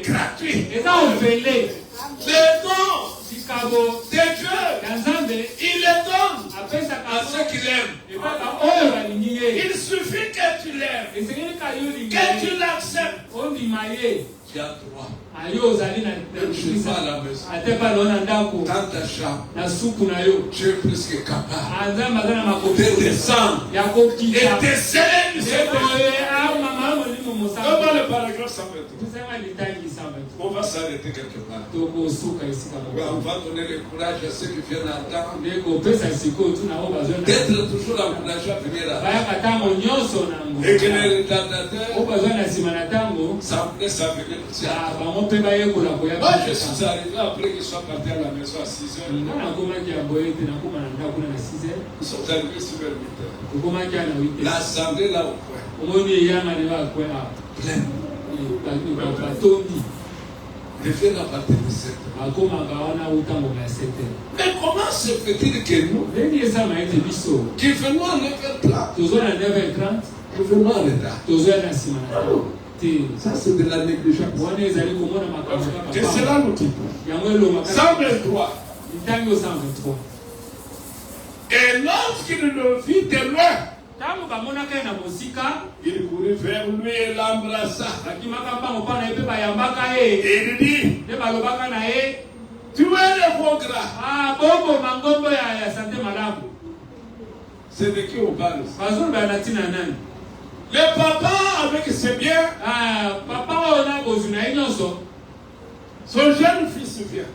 gratuit. Les dons de Dieu, il est à ceux qui l'aiment. Il suffit que tu l'aimes, que tu l'acceptes. Tu as droit. Je suis pas à la maison. Dans ta chambre, tu es plus que capable de descendre et de sceller. Comment le paragraphe 123? On va s'arrêter quelque part. On va donner le courage à ceux qui viennent attendre d'être toujours encouragés à venir là. Et que les retardateurs s'empressent à venir aussi. Moi, je suis arrivé après qu'ils soient partis à la maison à 6 heures. Ils sont arrivés sur le 8 heures. L'assemblée là au point. Pleine. Ils viennent à partir de 7 heures. Mais comment se fait-il que nous, qui venons à 9h30, nous venons en retard? Ça, c'est de la négligence. Que cela nous quitte. 123. Et lorsqu'il le vit de loin, il courut vers lui et l'embrassa. Et il dit, tu es le foie gras. C'est de qui on parle? Le papa avec ses biens, son jeune fils vient.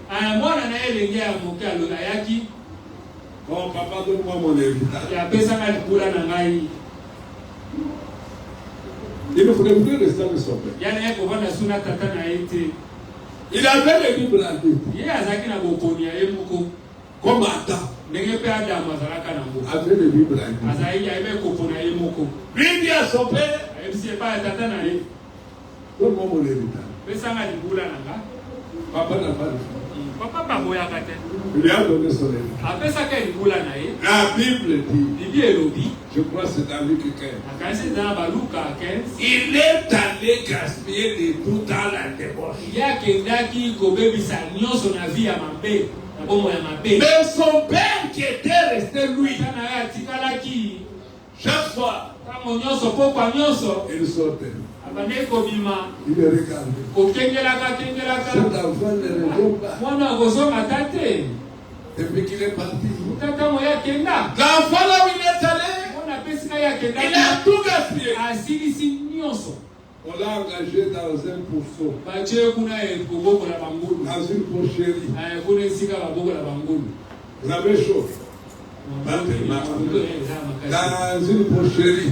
Bon, papa, donne-moi mon héritage. Il ne voulait plus rester avec son père. Il avait le livre à lui. Comme Adam. Avait le livre à lui. Lui dit à son père, donne-moi mon héritage. Papa n'a pas de femme. Il lui a donné son héritage. La Bible dit, je crois que c'est dans Luc 15. Il est allé gaspiller les tout dans la débauche. Mais son père qui était resté lui, chaque fois, il sortait. Il est regardé. Cet enfant ne répond pas. Depuis qu'il est parti, l'enfant là où il est allé, il a tout gaspillé. On l'a engagé dans un pourceau, dans une pocherie. Vous avez chaud. Dans une pocherie.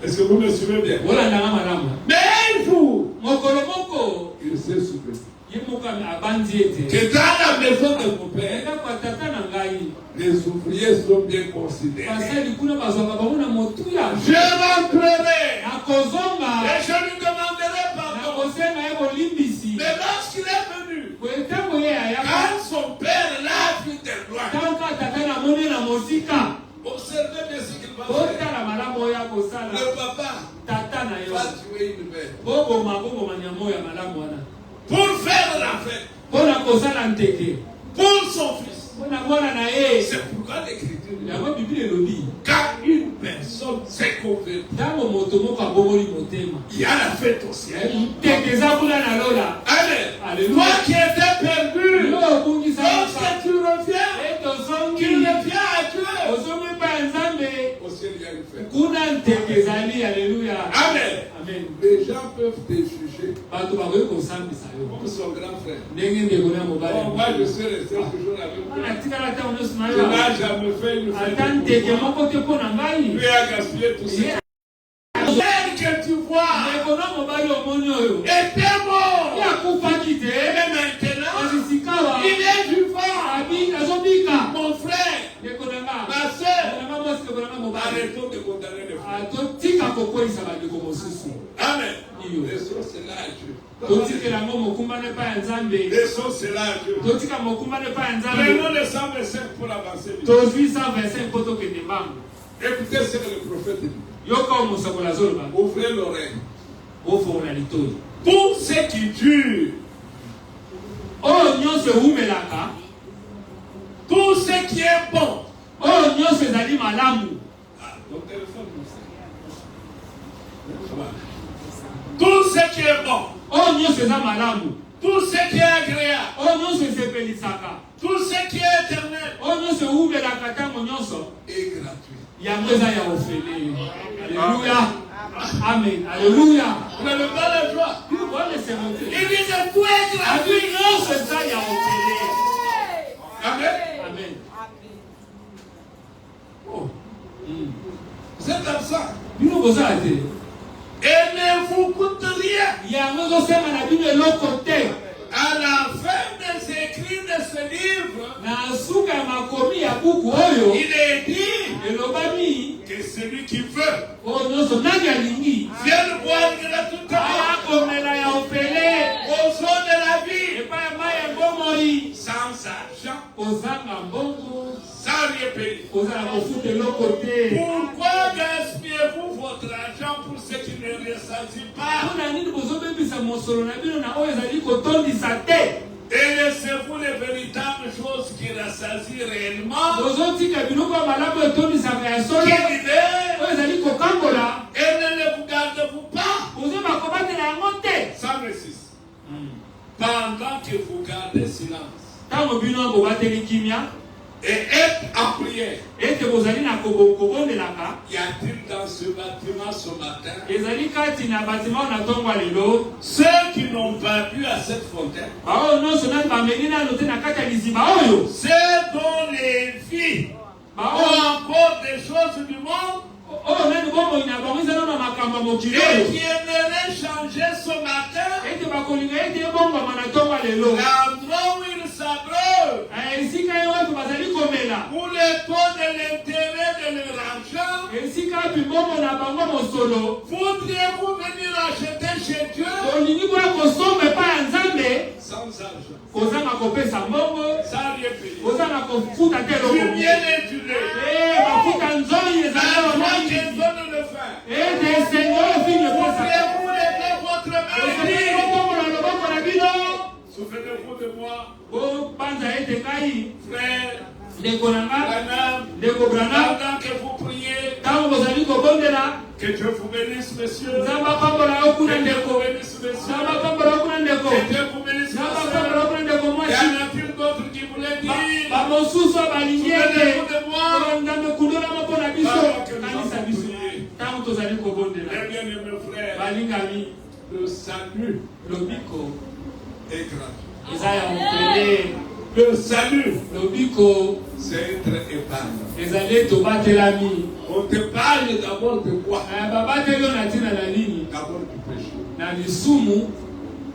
Est-ce que vous me suivez bien? Mais un jour, il s'est souvenu que dans la maison de mon père, les ouvriers sont bien considérés. Je rentrerai et je lui demanderai pardon. Mais lorsqu'il est venu, quand son père l'a vu de loin, observez bien ce qu'il va faire. Le papa va tuer une bête pour faire la fête pour son fils. C'est pourquoi l'Écriture dit, quand une personne s'est convertie, il y a la fête au ciel. Allez, toi qui étais perdu, lorsque tu reviens, tu reviens à Dieu. Au ciel, il y a une fête. Amen. Les gens peuvent te juger comme son grand frère. Moi, je suis resté toujours avec lui. Je n'ai jamais fait une fête. Lui a gaspillé tout ça. Celle que tu vois était mort. Mais maintenant, il est vivant. Mon frère, ma soeur, arrêtons de condamner les frères. Amen. Laissons cela à Dieu. Laissons cela à Dieu. Prenons le 125 pour avancer. Écoutez ce que le prophète dit. Ouvrez l'oreille. Pour ce qui dure, tout ce qui qui est bon. Oh, nyonso ezali malamu. Donc téléphone comme ça. Tout ce qui est bon. Oh, nyonso eza malamu. Tout ce qui est agréable. Oh, nyonso esepelisaka. Tout ce qui est éternel. Oh, nyonso ewubelaka ntango nyonso. Et gratuit. Yango eza ya ofele. Alléluia. Amen. Alléluia. Vous n'avez pas la joie. Il dit que tout est gratuit. nyonso eza ya ofele. Amen. Amen. Oh. C'est comme ça. Bino bozala te. Et ne vous coûte rien. Yango ezosema na bino eloko te. À la fin des écrits de ce livre, na suka ya makomi ya buku oyo, il est dit elobami que celui qui veut oyo nyonso nani alingi vienne boire gratuitement ayakomela ya ofele aux eaux de la vie, epai ya mai ya bomoi, sans argent, kozanga mbongo, sans rien payer. kozala kofuta eloko te. Pourquoi gaspillez-vous votre argent pour ce qui ne ressentit pas? mpona nini bozobebisa mosolo na bino na oyo ezali kotondisa te? Et laissez-vous les véritables choses qui rassasient réellement, bozotika biloko ya malamu etondisaka ya solo qui libèrent, oyo ezali kokambola, et ne les vous gardez-vous pas. bozoba kobatela yango te. 106. Pendant que vous gardez silence ntango bino bobateli kimia et êtes en prière, ete bozali na kobondelaka, y a-t-il dans ce bâtiment ce matin ezali kati na batima oyo natongwa lelo ceux qui n'ont pas bu à cette fontaine, baoyo nyonso nani bameli nano te na kati ya liziba oyo, ceux dont les vies ont encore des choses du monde oyo nani bomoi na bango eza nano makambo ya mokili et oyo, qui aimeraient changer ce matin ete bakolinga ete ebongwama na tongwa lelo, l'endroit où ils s'abreuvent esika ye wapi bazali komela, pour le taux de l'intérêt de leur argent. esika wapi mbongo na bango mosolo, Voudriez-vous venir acheter chez Dieu olingi boya kosomba epai ya Nzambe, sans argent, kozanga kopesa mbongo, sans rien payer? kozanga kofuta te eloko Du moke. bien et du lait. bafuta nzoi ezali La awa joie mingi, qui donne le vin. ete esengo oyo fini epesa. Voudriez-vous aider votre mari? Bongo na loboko na bino, Souvenez-vous de moi, bobanza ete ngai frère ndeko na nga, Branham, ndeko Branham, pendant que vous priez, ntango bozali kobondela, que Dieu vous bénisse, messieurs. nzambe apambola yo kuna Que Dieu ndeko, vous bénisse, messieurs. nzambe apambola yo kuna ndeko, Que Dieu vous bénisse, nzambe messieurs. apambola yo kuna ndeko Y mwasi. en a-t-il d'autres qui voulaient dire? Bamosusu balingi ete Souvenez-vous de moi. nzambe kundolama mpo na biso, Pendant que nous kanisa avons biso, prié. ntango tozali kobondela. Mes bien-aimés frères, balingami, le salut lobiko est gratuit. eza ya mopele, Le salut, lobiko c'est être épargne. ezali tobatelami. On te parle d'abord de quoi? babateli oyo na ntina na nini? D'abord du péché. Na lisumu,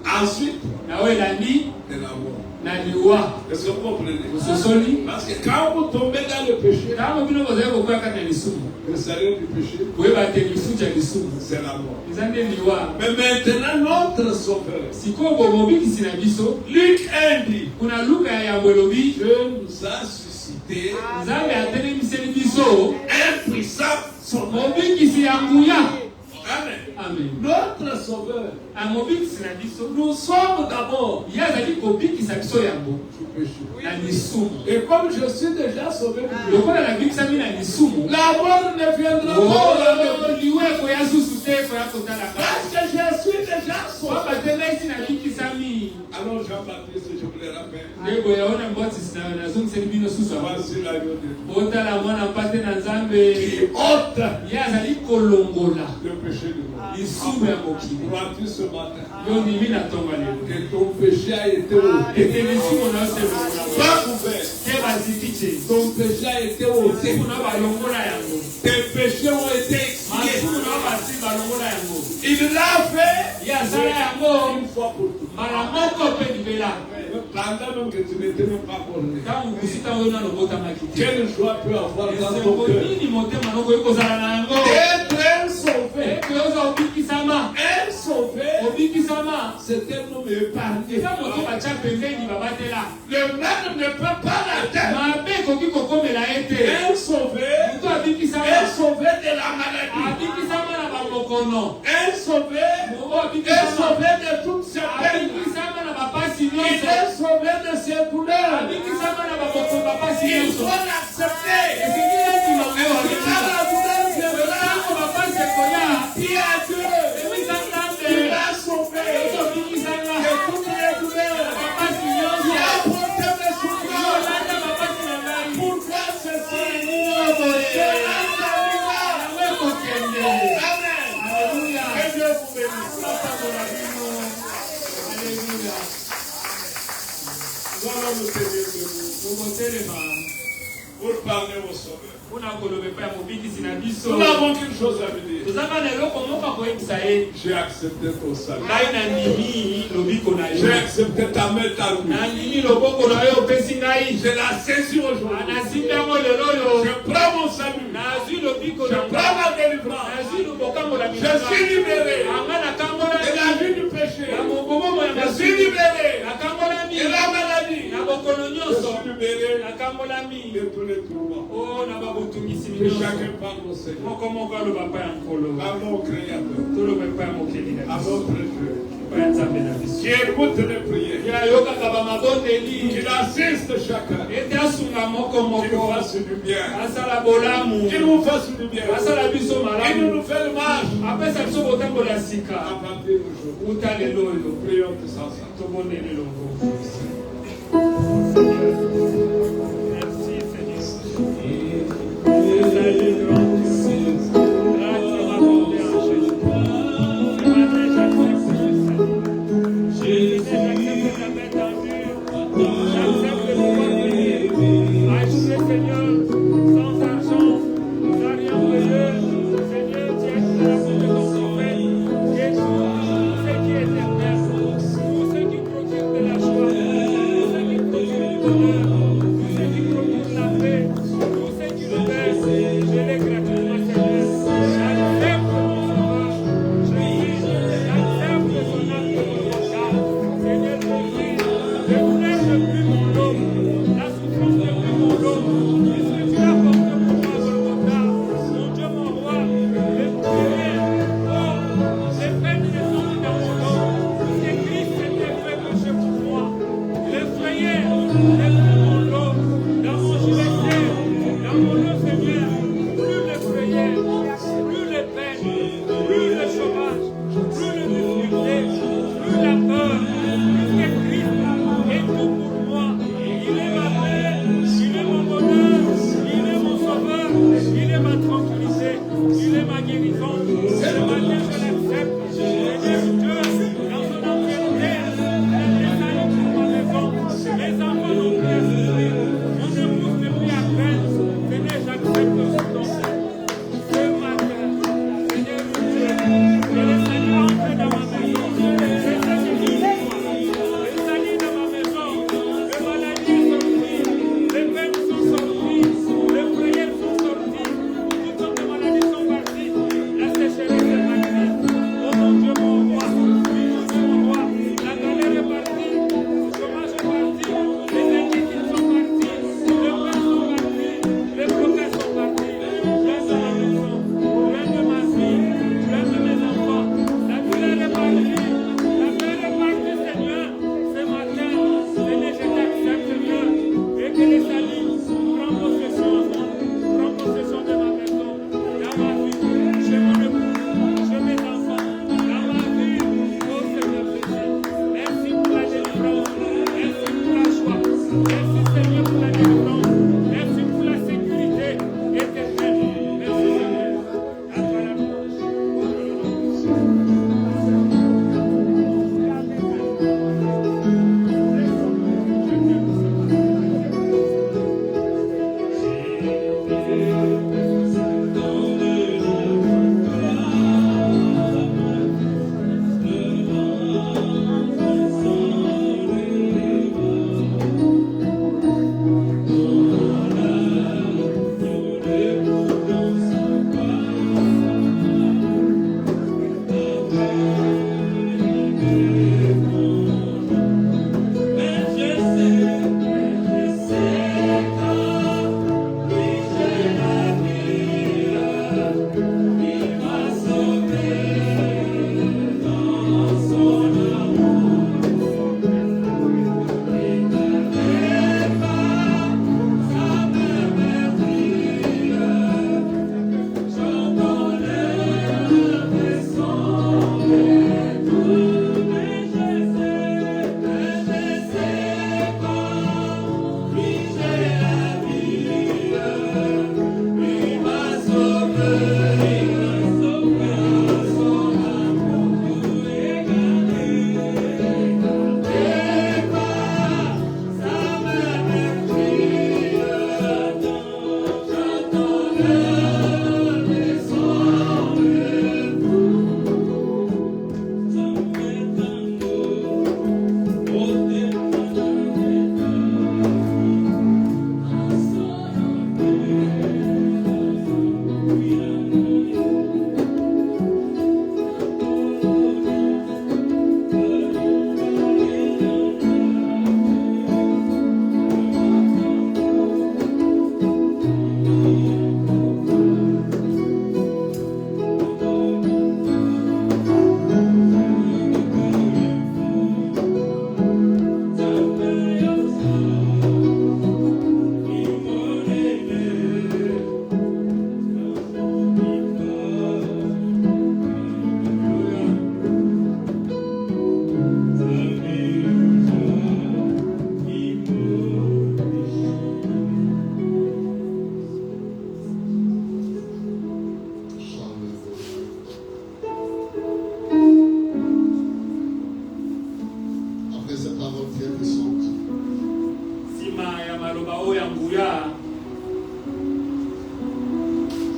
Ensuite, na oyo elandi de la mort. na liwa. Est-ce que vous comprenez? Ososoli Parce que quand vous tombez dans le péché, ntango bino bozali kokwea kati na lisumu, le salaire du péché, koyeba te lifuta ya lisumu c'est la mort. eza nde liwa. Mais maintenant, notre sauveur, sikoyo bomobikisi na biso, Luc 1 dit, kuna luka ya yambo elobi Dieu nous a suscité nzambe atelemiseli biso un puissant sauveur. mobikisi ya nguya. Amen. Amen. Notre sauveur, amobikisi na biso nous sommes d'abord ye azali kobikisa biso yango du péché. na lisumu. Et comme je suis déjà sauvé du péché, lokola nabikisami na lisumu, la mort ne viendra pas. liwe ekoya susu te ekoya kotala Parce kaka. que je suis déjà sauvé. papa te ngai si nabikisami. Alors Jean-Baptiste, je vous le rappelle, nde boyaona mbotisi nazongiseli bino susu yango. voici l'agneau de Dieu botala mwana mpate na nzambe, qui ôte ye azali kolongola le péché du monde. lisumu ya mokili. Crois-tu ce matin yo ndimi na tonga lelo que ton péché a été ôté? ete lisumu na yo se longola Pas couvert. te baziki te, Ton péché a été ôté. lisumu na yo balongola yango, Tes péchés ont été expiés. masumu na yo basi balongola yango. Il l'a fait ye asala yango une fois pour toutes. mbala moko mpe libela. Pendant même que tu n'étais même pas borné. ntango okusi ntango yo nano obotamaki te, Quelle joie peut avoir dans ton esengo cœur nini motema noko ekozala na yango? d'être un sauvé. ete oza obikisama, Un sauvé, obikisama c'est un homme épargné. eza moto batya pembeni babatela, Le mal ne peut pas l'atteindre. mabe ekoki kokomela ete. Un sauvé, moto abikisama, un sauvé de la maladie. abikisama na bamokono, Un sauvé, moto un abikisama, sauvé de toutes ses peines. abikisama na bapasi Il nyonso, est sauvé de ses douleurs. abikisama na bapasi Ils vont l'accepter. Qui a Dieu, qui l'a sauvé, qui a tout qui a apporté mes souffrances. Pourquoi ceci? Amen. Alléluia. Que Dieu vous bénisse. Alléluia. Nous allons nous tenir debout pour parler au Sauveur. Nous n'avons qu'une chose à lui dire. J'ai accepté ton salut. J'ai accepté ta main, ta roue. Je la saisis aujourd'hui. Je prends mon salut. Je prends ma délivrance. Je suis libéré de la vie du péché. Je suis libéré de la maladie. Je suis libéré de tous les tourments. Que chacun parle au Seigneur. À mon Créateur. À notre Dieu. Qui écoute les prières. Qu'il assiste chacun. Qu'il nous fasse du bien. Qu'il nous fasse du bien. Qu'il nous fait le marche. À partir d'aujourd'hui. Prions tous ensemble. Les enfants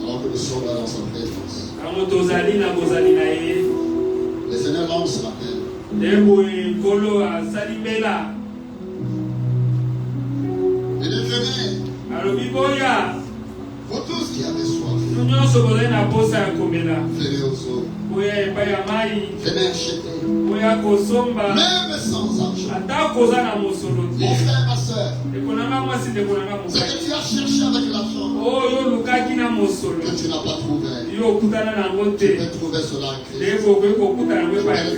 Alors que nous sommes là dans sa présence. Le Seigneur lance ce matin. Il dit venez. Vous tous qui avez soif. Venez aux eaux. Venez acheter. Même sans argent. Mon frère, ma soeur. Ce que tu as cherché avec l'argent. Que tu n'as pas trouvé. Tu peux trouver cela en Christ. Tu peux le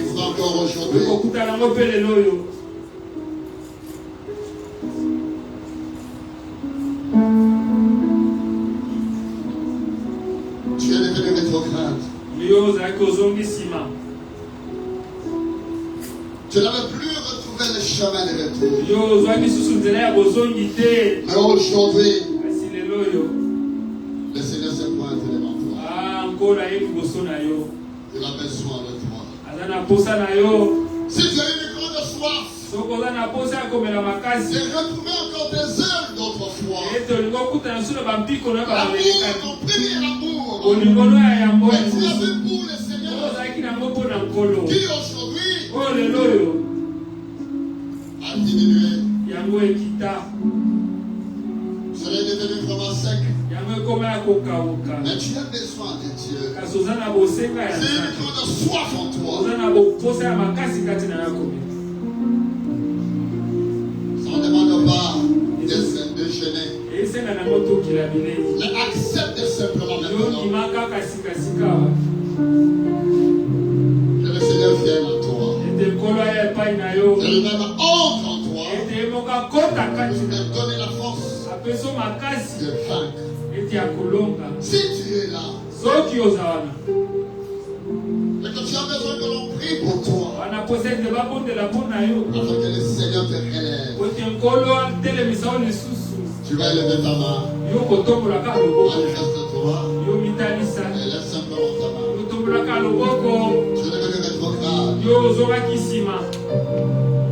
trouver encore aujourd'hui. Tu es devenu rétrograde. Tu n'avais plus retrouvé le chemin de retour. Mais aujourd'hui, le Seigneur se pointe devant toi. Il a besoin de toi. Si tu as une grande soif, de retrouver encore des heures d'autrefois. L'amour, ton premier amour. Et tu avais pour le Seigneur. Qui aujourd'hui a diminué. Tu serais devenu vraiment sec. Mais tu as besoin de Dieu. C'est une grande soif en toi. Ça ne demande pas de jeûner. Mais accepte simplement maintenant que le Seigneur vienne en toi. Que lui-même entre en toi. Pour te donner la force de vaincre. Si tu es là, et que tu as besoin que l'on prie pour toi, afin que le Seigneur te relève, tu vas élever ta main, manifeste-toi, et lève simplement ta main. Tu es devenu rétrograde.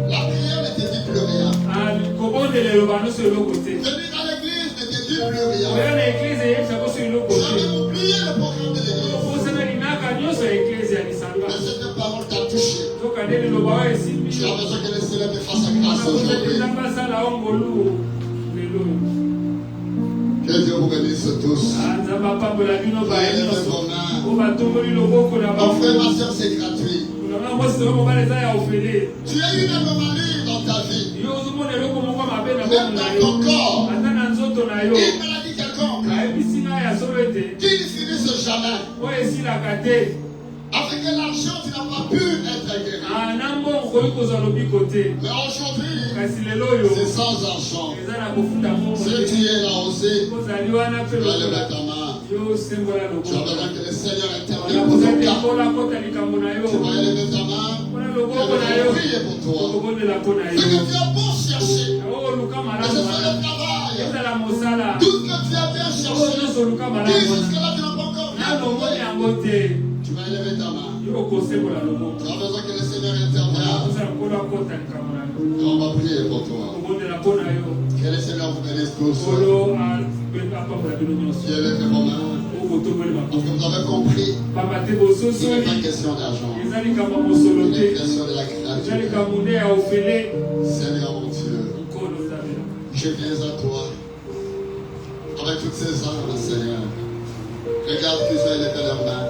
La prière ne te dit plus rien. Venir à l'église ne te dit plus rien. Tu avais oublié le programme de l'église. Mais cette parole t'a touché. Tu as besoin que le Seigneur te fasse grâce aujourd'hui. Que Dieu vous bénisse tous. Lève vos mains. Mon frère, ma soeur, c'est gratuit. Tu as une anomalie dans ta vie. Même dans ton corps. Une maladie quelconque. Qui ne finisse jamais. Avec l'argent, tu n'as pas pu être guéri. Mais aujourd'hui, c'est sans argent. Si tu es là aussi, tu vas lever ta main. Tu as besoin que le Seigneur intervienne pour ton cas. Tu vas élever ta main. Et je vais prier pour toi. Ce que tu as beau chercher, que ce soit le travail, tout ce que tu as bien cherché, qui jusque-là tu n'as pas encore bien trouvé. Tu vas élever ta main. Tu as besoin que le Seigneur intervienne. Et on va prier pour toi. Que le Seigneur vous bénisse tous. Qui élève vos mains. Parce que vous avez compris. Ce n'est pas question d'argent. Il est question de la créature. Seigneur mon Dieu, je viens à toi avec toutes ces armes, Seigneur. Regarde qu'ils ont élevé leurs mains.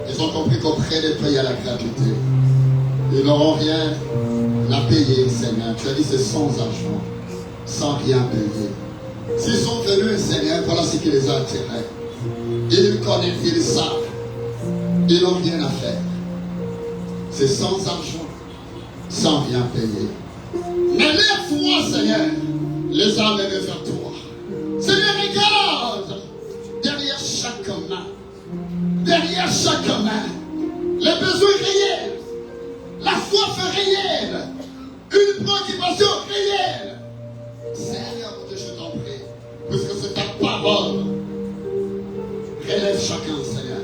Ils ont compris qu'auprès de toi, il y a la gratuité. Ils n'auront rien à payer, Seigneur. Tu as dit c'est sans argent, sans rien payer. S'ils sont venus, Seigneur, voilà ce qui les a attirés. Ils connaissent, ils savent. Ils n'ont rien à faire. C'est sans argent, sans rien payer. Mais lève-toi, Seigneur, les âmes vers toi. Seigneur, regarde derrière chaque main. Derrière chaque main, les besoins réels, la soif réelle, une préoccupation réelle. Seigneur, je t'en prie, puisque c'est ta parole. Relève chacun, Seigneur.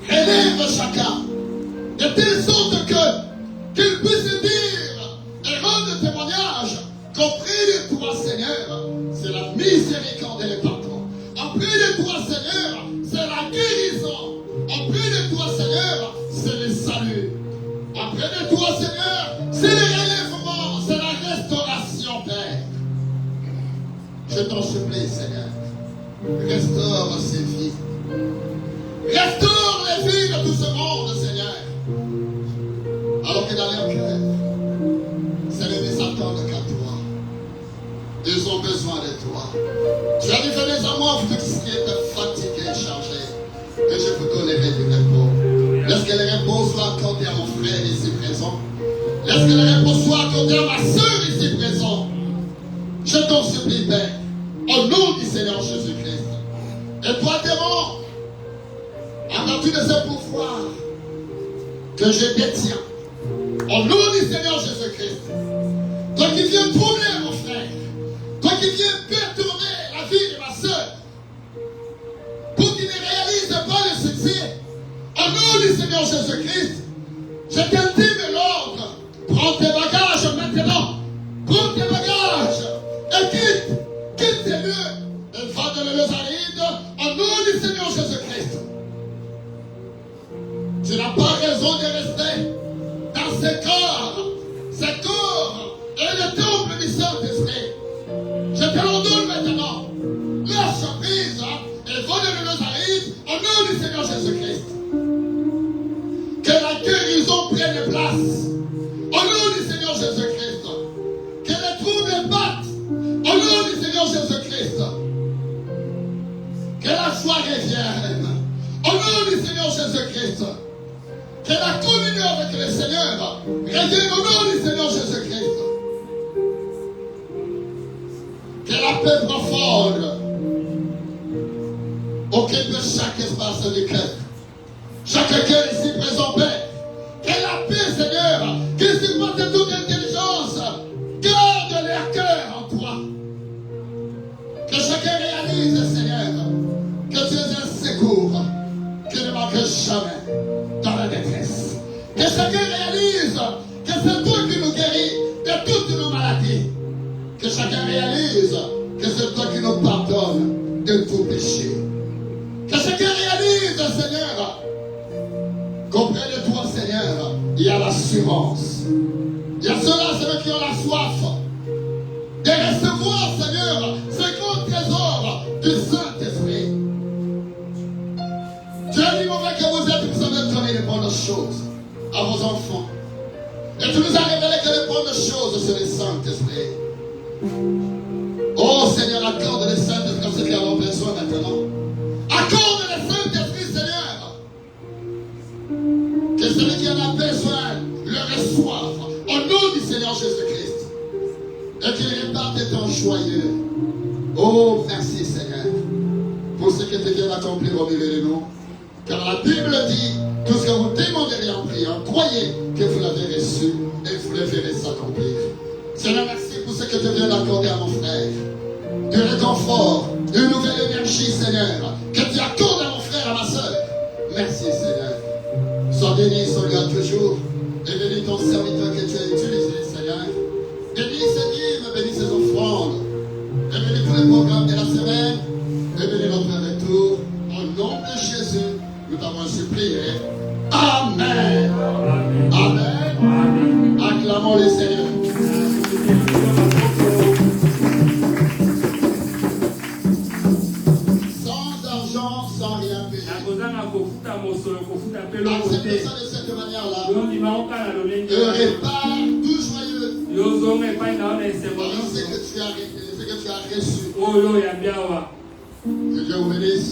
Relève chacun. De telle sorte qu'il puisse dire et rendre témoignage qu'auprès de de toi, Seigneur, c'est la miséricorde et le pardon. Auprès de toi, Seigneur, c'est la guérison. Auprès de toi, Seigneur, c'est le salut. Auprès de toi, Seigneur, c'est le relèvement, c'est la restauration, Père. Je t'en supplie, Seigneur. Restaure ces vies. Restaure les vies de tout ce monde, Seigneur. Alors que dans leur cœur, Seigneur, ils s'attendent qu'à toi. Ils ont besoin de toi. Tu as dit, venez à moi, vous tous qui êtes fatigués et chargés, et je vous donnerai du repos. Laisse que le repos soit accordé à mon frère ici présent. Laisse que le repos soit accordé à ma soeur ici présent. Je t'en supplie, Père, au nom du Seigneur Jésus-Christ. Et toi, démon, en vertu de ce pouvoir que je détiens, au nom du Seigneur Jésus-Christ, toi qui viens troubler mon frère, toi qui viens perturber la vie de ma soeur, pour qu'il ne réalise pas le succès, au nom du Seigneur Jésus-Christ, je t'intime l'ordre. Prends tes bagages maintenant. Prends tes bagages et quitte ces lieux et va dans le Nazareth au nom du Seigneur Jésus-Christ. Tu n'as pas raison de rester dans ce corps. Ce corps est le temple du Saint-Esprit. Je te l'ordonne maintenant. Lâche prise et va dans le Nazareth au nom du Seigneur Jésus-Christ. Que la guérison prenne place au nom du Seigneur Jésus-Christ. Que les troubles battent au nom du Seigneur Jésus-Christ. Que la joie revienne au nom du Seigneur Jésus-Christ. Que la communion avec le Seigneur revienne au nom du Seigneur Jésus-Christ. Que la paix profonde occupe chaque espace du cœur. Chaque cœur ici présent, Père. Que la paix, Seigneur, qui surpasse toute intelligence, garde leur cœur en toi. Que chacun réalise, Seigneur, que tu es un secours qui ne manque jamais dans la détresse. Que chacun réalise que c'est toi qui nous guéris de toutes nos maladies. Que chacun réalise que c'est toi qui nous pardonnes de tout péché. Que chacun réalise, Seigneur, qu'auprès de toi, Seigneur, il y a l'assurance. Il y a ceux-là, ceux qui ont la soif de recevoir, Seigneur, ce grand trésor du Saint-Esprit. Tu as dit, mon frère, que vous êtes, vous avez donné les bonnes choses à vos enfants. Et tu nous as révélé que les bonnes choses, c'est le Saint-Esprit. Oh Seigneur, accorde le Saint-Esprit à ceux qui en ont besoin maintenant. Accorde le Saint-Esprit, Seigneur. Que celui qui en a besoin le reçoive au nom du Seigneur Jésus-Christ. Et qu'il réparte étant joyeux. Oh, merci Seigneur pour ce que tu viens d'accomplir au milieu de nous. Car la Bible dit, tout ce que vous demanderez en priant, croyez que vous l'avez reçu et vous le verrez s'accomplir. Seigneur, merci pour ce que tu viens d'accorder à mon frère. Du réconfort, une nouvelle énergie, Seigneur, que tu accordes à mon frère, à ma soeur. Merci Seigneur. Sois béni, sois là toujours. Et bénis ton serviteur que tu as utilisé, Seigneur. Bénis ses dîmes, bénis ses offrandes. Et bénis tous les programmes de la semaine. Et bénis notre retour. Au nom de Jésus, nous t'avons supplié. Amen. Amen. Amen. Amen. Acclamons le Seigneur. Sans argent, sans rien payer. Acceptez ça de cette manière-là. Et répare tout joyeux. Ce que tu as reçu. Que Dieu vous bénisse.